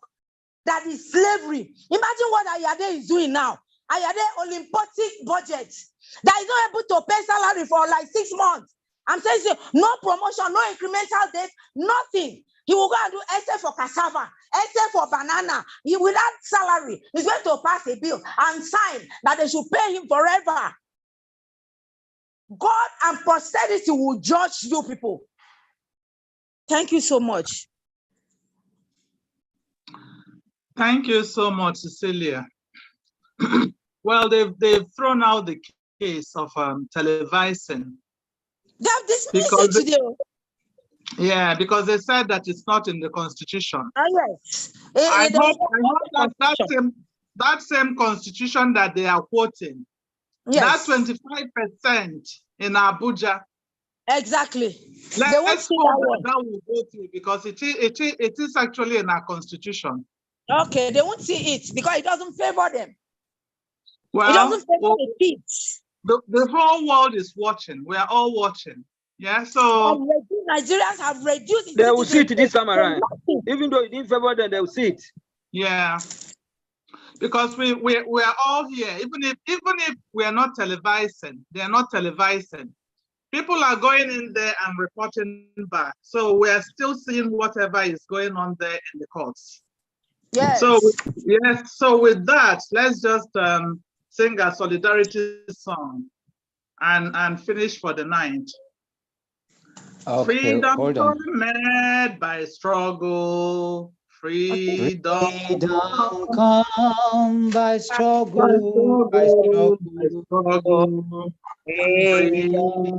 that is slavery. Imagine what Ayade is doing now. Ayade Olympic budget that is not able to pay salary for like 6 months. I'm saying no promotion, no incremental date, nothing. He will go and do essay for cassava, essay for banana. He without salary, he's going to pass a bill and sign that they should pay him forever. God and posterity will judge you people. Thank you so much. Thank you so much, Cecilia. Well, they've thrown out the case of televising. They have dismissed it today. Yeah, because they said that it's not in the constitution. Oh, yes. I hope that same constitution that they are quoting, yes, that 25% in Abuja. Exactly. Let's hope that will go through because it is actually in our constitution. Okay, they won't see it because it doesn't favor them. Well, it doesn't favor the kids. The whole world is watching. We are all watching. Yeah, so Nigerians have reduced. They will see it this time around. Even though it didn't favor them, they will see it. Yeah, because we are all here. Even if we are not televising, they are not televising. People are going in there and reporting back. So we are still seeing whatever is going on there in the courts. Yes. So yes. So with that, let's just sing a solidarity song and finish for the night. Okay, freedom made by struggle. Freedom come by struggle, by struggle. Freedom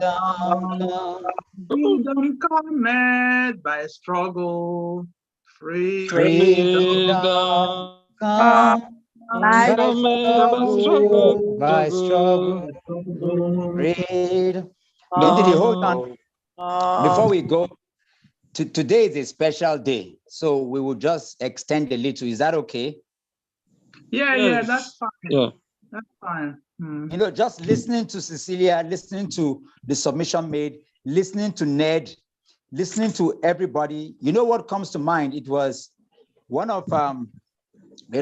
come made by struggle. Freedom come by struggle. Freedom. Hold on. Before we go, today is a special day, so we will just extend a little. Is that okay? Yeah, that's fine. Yeah, that's fine. You know, just listening to Cecilia, listening to the submission made, listening to Ned, listening to everybody, you know what comes to mind? It was one of the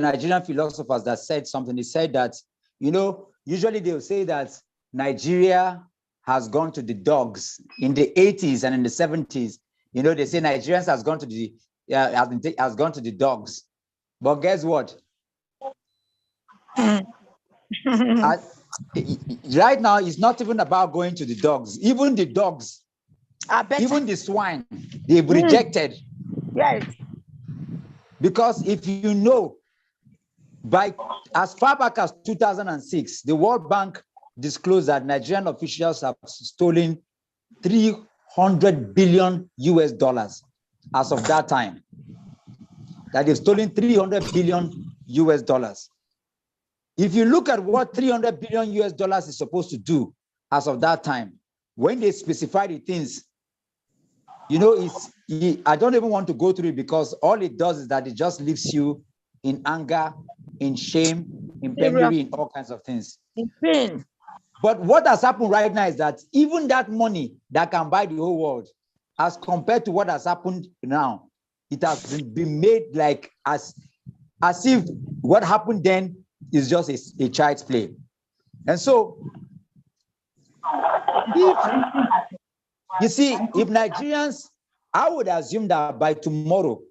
Nigerian philosophers that said something. He said that, you know, usually they'll say that Nigeria has gone to the dogs in the 80s and in the 70s. You know, they say Nigerians has gone to the dogs. But guess what? Right now, it's not even about going to the dogs. Even the dogs, even the swine, they've rejected. Yes. Because if you know, by as far back as 2006, the World Bank disclosed that Nigerian officials have stolen $300 billion as of that time. That they've stolen $300 billion. If you look at what $300 billion is supposed to do as of that time, when they specify the things, you know, I don't even want to go through it because all it does is that it just leaves you in anger, in shame, in penury, in all kinds of things. In pain. But what has happened right now is that even that money that can buy the whole world, as compared to what has happened now, it has been made like as if what happened then is just a child's play. And so, if Nigerians, I would assume that by tomorrow,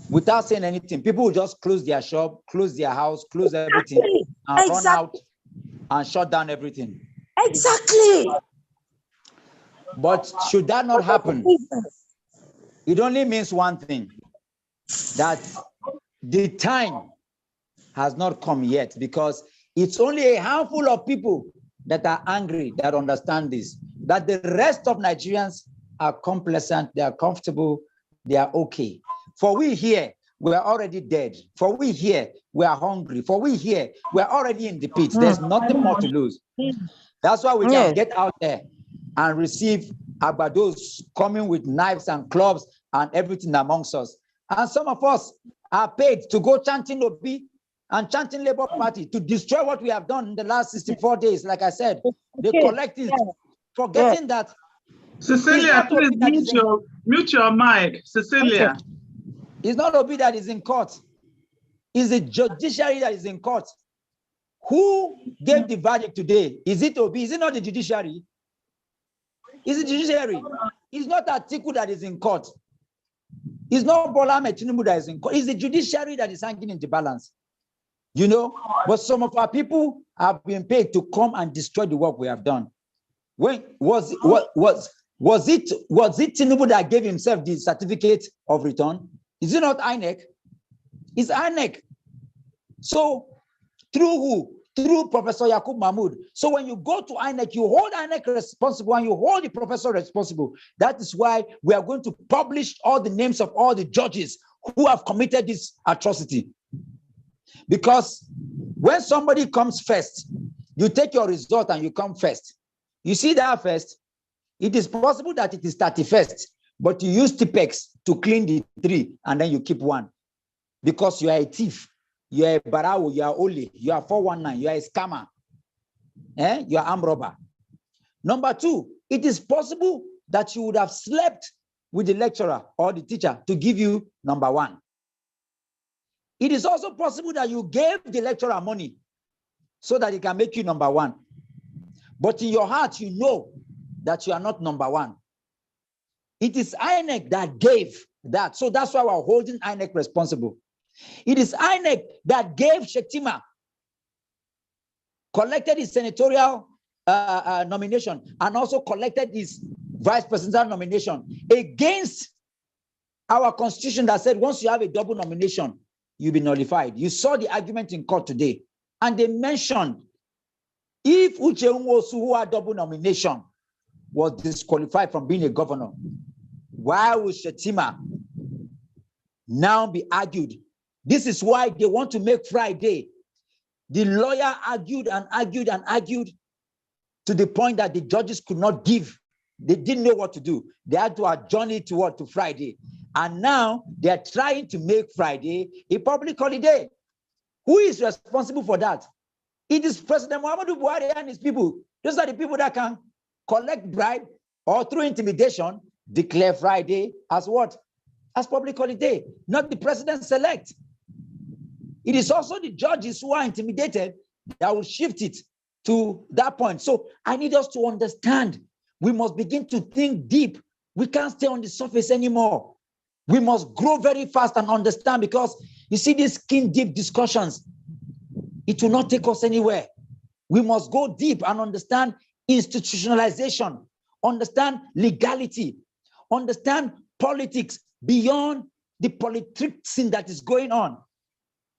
without saying anything, people will just close their shop, close their house, close everything, and run out and shut down everything. Exactly. But should that not happen, it only means one thing, that the time has not come yet, because it's only a handful of people that are angry, that understand this, that the rest of Nigerians are complacent, they are comfortable, they are okay. For we here, we are already dead. For we here, we are hungry. For we here, we are already in the pit. There's nothing more to lose. That's why we can get out there and receive agbados coming with knives and clubs and everything amongst us. And some of us are paid to go chanting Obi and chanting Labour Party to destroy what we have done in the last 64 days. Like I said, they collect it, forgetting that. Cecilia, please mute your mic. Cecilia. It's not Obi that is in court. It's the judiciary that is in court. Who gave the verdict today? Is it Obi? Is it not the judiciary? Is it judiciary? It's not Atiku that is in court. It's not Bola Ahmed Tinubu that is in court. It's the judiciary that is hanging in the balance. You know, but some of our people have been paid to come and destroy the work we have done. When was it Tinubu that gave himself the certificate of return? Is it not INEC? It's INEC. So through who? Through Professor Yakub Mahmood. So when you go to INEC, you hold INEC responsible and you hold the professor responsible. That is why we are going to publish all the names of all the judges who have committed this atrocity. Because when somebody comes first, you take your result and you come first. You see that first, it is possible that it is 31st, but you use Tipex to clean the 3 and then you keep 1. Because you are a thief, you are a barawo, you are Oli, you are 419, you are a scammer, you are armed robber. Number 2, it is possible that you would have slept with the lecturer or the teacher to give you number 1. It is also possible that you gave the lecturer money so that he can make you number 1. But in your heart, you know that you are not number 1. It is INEC that gave that. So that's why we're holding INEC responsible. It is INEC that gave Shetima, collected his senatorial nomination, and also collected his vice presidential nomination against our constitution that said once you have a double nomination, you'll be nullified. You saw the argument in court today, and they mentioned if Uche Nwosu, who had double nomination, was disqualified from being a governor, why would Shetima now be argued? This is why they want to make Friday. The lawyer argued and argued and argued to the point that the judges could not give. They didn't know what to do. They had to adjourn it to what? To Friday. And now they're trying to make Friday a public holiday. Who is responsible for that? It is President Muhammadu Buhari and his people. Those are the people that can collect bribe or through intimidation declare Friday as what? As public holiday, not the president-elect. It is also the judges who are intimidated that will shift it to that point. So I need us to understand. We must begin to think deep. We can't stay on the surface anymore. We must grow very fast and understand, because you see these skin deep discussions, it will not take us anywhere. We must go deep and understand institutionalization, understand legality, understand politics beyond the politicking that is going on,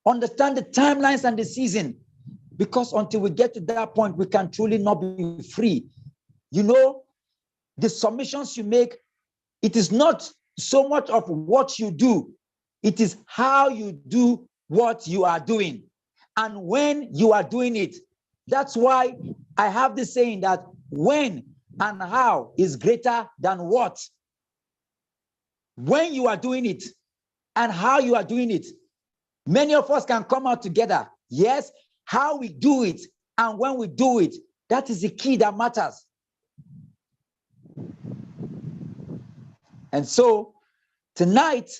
understand the timelines and the season, because until we get to that point, we can truly not be free. You know, the submissions you make, it is not so much of what you do, it is how you do what you are doing and when you are doing it. That's why I have this saying that when and how is greater than what. When you are doing it and how you are doing it, many of us can come out together. Yes, how we do it and when we do it, that is the key that matters. And so tonight,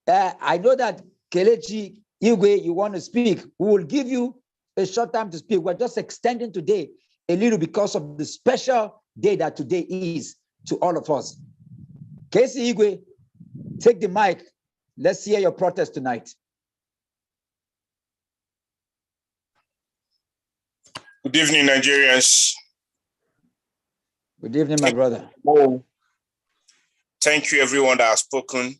I know that Kelechi Igwe, you want to speak. We will give you a short time to speak. We're just extending today a little because of the special day that today is to all of us. Casey Igwe, take the mic. Let's hear your protest tonight. Good evening, Nigerians. Good evening, my brother. Thank you, everyone that has spoken.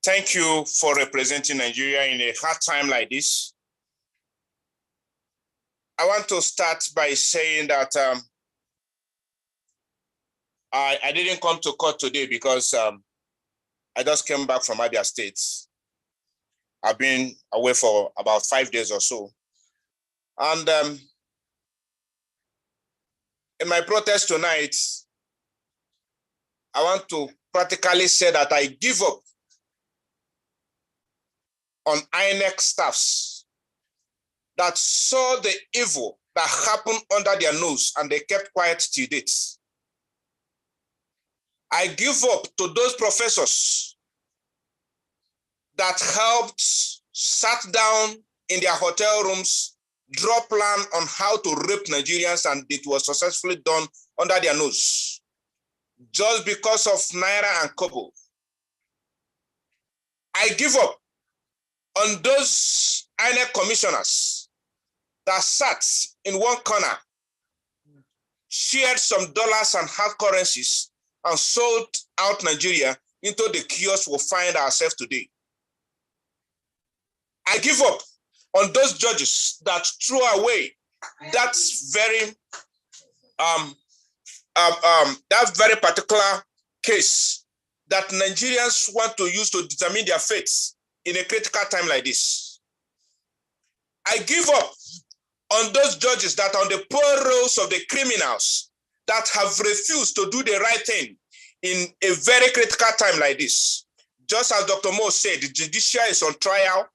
Thank you for representing Nigeria in a hard time like this. I want to start by saying that I didn't come to court today because I just came back from Abia State. I've been away for about 5 days or so. And in my protest tonight, I want to practically say that I give up on INEC staffs that saw the evil that happened under their nose and they kept quiet till date. I give up to those professors that helped, sat down in their hotel rooms, draw plan on how to rape Nigerians, and it was successfully done under their nose, just because of Naira and Kobo. I give up on those INEC commissioners that sat in one corner, shared some dollars and hard currencies, and sold out Nigeria into the chaos we find ourselves today. I give up on those judges that threw away that very particular case that Nigerians want to use to determine their fates in a critical time like this. I give up on those judges that are on the poor rolls of the criminals that have refused to do the right thing in a very critical time like this. Just as Dr. Mo said, the judiciary is on trial.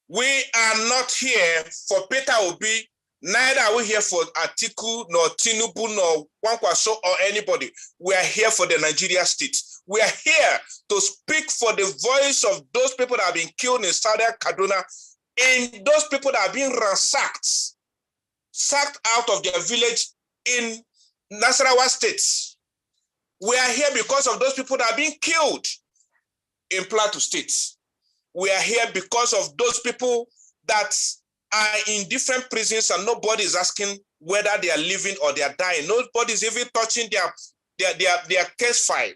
We are not here for Peter Obi, neither are we here for Atiku, nor Tinubu, nor Kwankwaso, or anybody. We are here for the Nigeria state. We are here to speak for the voice of those people that have been killed in Southern Kaduna, and those people that have been ransacked, sacked out of their village in Nasarawa State. We are here because of those people that have been killed in Plateau State. We are here because of those people that are in different prisons and nobody is asking whether they are living or they are dying. Nobody is even touching their case file.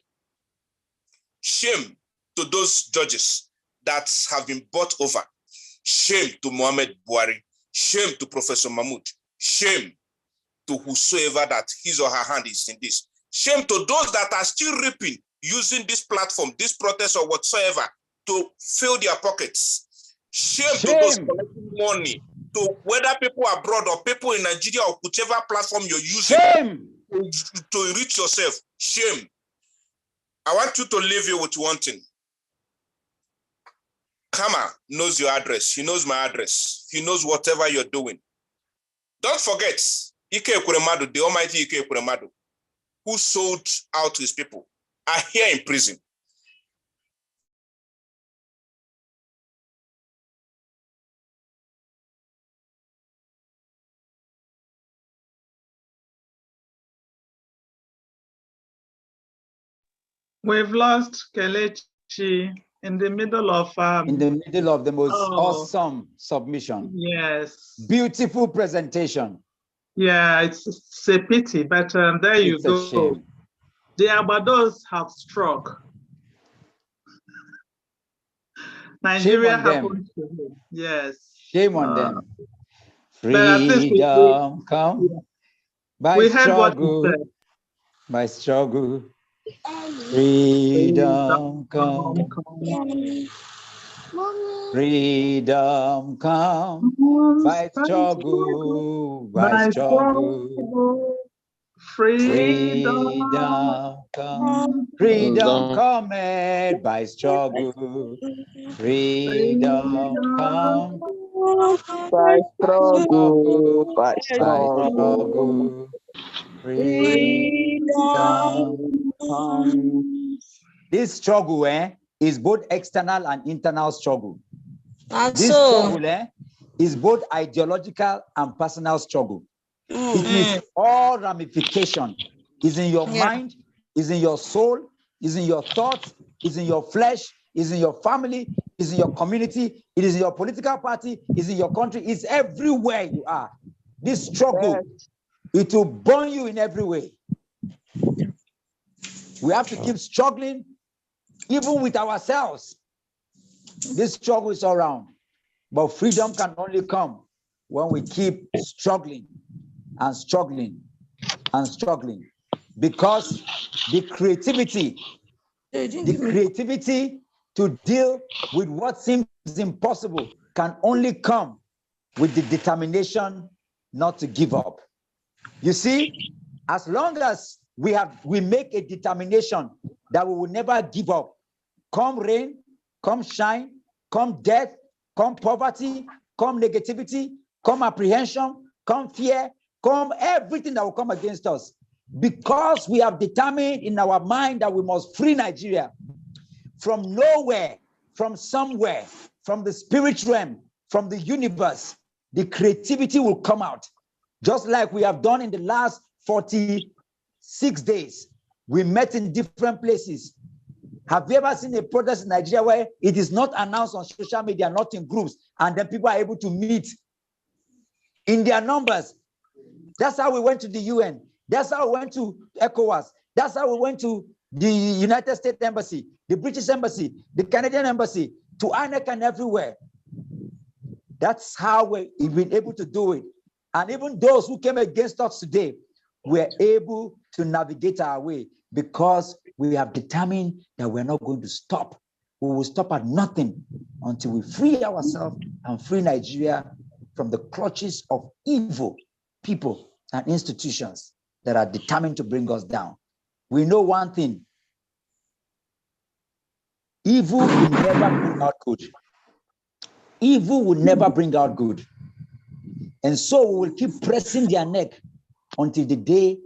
Shame to those judges that have been bought over. Shame to Mohamed Buhari. Shame to Professor Mahmoud. Shame to whosoever that his or her hand is in this. Shame to those that are still reaping, using this platform, this protest or whatsoever to fill their pockets. Shame to those collecting money, to whether people abroad or people in Nigeria or whichever platform you're using to reach yourself. Shame. I want you to leave you with one thing. Kama knows your address. He knows my address. He knows whatever you're doing. Don't forget, Ike Ekwuremadu, the almighty Ike Ekwuremadu. who sold out his people are here in prison. We've lost Kelechi in the middle of the most awesome submission. Yes. Beautiful presentation. Yeah, it's a pity, but there you go. A shame. The Abados have struck. Nigeria happened to him. Yes. Shame on them. Freedom come by struggle. By struggle. Freedom come. Freedom come by struggle. By struggle. Freedom come. Freedom come by struggle. Freedom come by struggle. By struggle. Freedom come. This struggle is both external and internal struggle. This struggle is both ideological and personal struggle. It is all ramification. Is in your mind, is in your soul, is in your thoughts, is in your flesh, is in your family, is in your community, it is in your political party, is in your country, it's everywhere you are. This struggle, it will burn you in every way. We have to keep struggling, even with ourselves. This struggle is all around. But freedom can only come when we keep struggling and struggling and struggling. Because the creativity to deal with what seems impossible can only come with the determination not to give up. You see, as long as we make a determination that we will never give up, come rain, come shine, come death, come poverty, come negativity, come apprehension, come fear, come everything that will come against us. Because we have determined in our mind that we must free Nigeria from nowhere, from somewhere, from the spirit realm, from the universe, the creativity will come out. Just like we have done in the last 46 days. We met in different places. Have you ever seen a protest in Nigeria where it is not announced on social media, not in groups, and then people are able to meet in their numbers? That's how we went to the UN. That's how we went to ECOWAS. That's how we went to the United States Embassy, the British Embassy, the Canadian Embassy, to INEC and everywhere. That's how we've been able to do it. And even those who came against us today were able to navigate our way because we have determined that we're not going to stop. We will stop at nothing until we free ourselves and free Nigeria from the clutches of evil people and institutions that are determined to bring us down. We know one thing. Evil will never bring out good. Evil will never bring out good. And so we will keep pressing their neck until the day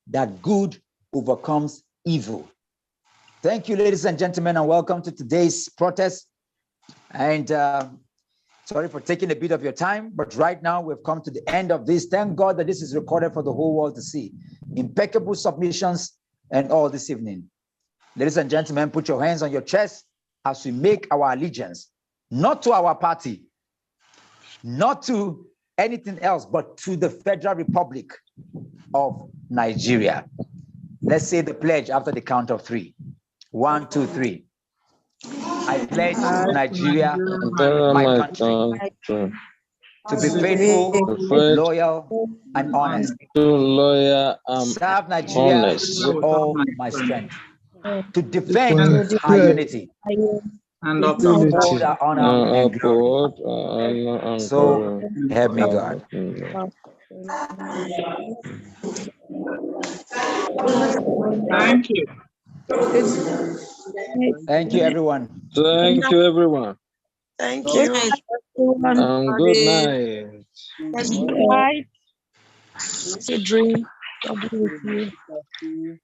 that good overcomes evil. Thank you, ladies and gentlemen, and welcome to today's protest. And sorry for taking a bit of your time, but right now we've come to the end of this. Thank God that this is recorded for the whole world to see. Impeccable submissions and all this evening. Ladies and gentlemen, put your hands on your chest as we make our allegiance, not to our party, not to anything else, but to the Federal Republic of Nigeria. Let's say the pledge after the count of 3. 1, 2, 3. I pledge to Nigeria, my country, to be faithful, loyal, and honest. Serve Nigeria with all my strength. To defend our unity and uphold our honor and glory. So help me God. Thank you. Thank you, everyone. Thank you, everyone. Thank you. Good night. Good night. It's a dream. God be with you.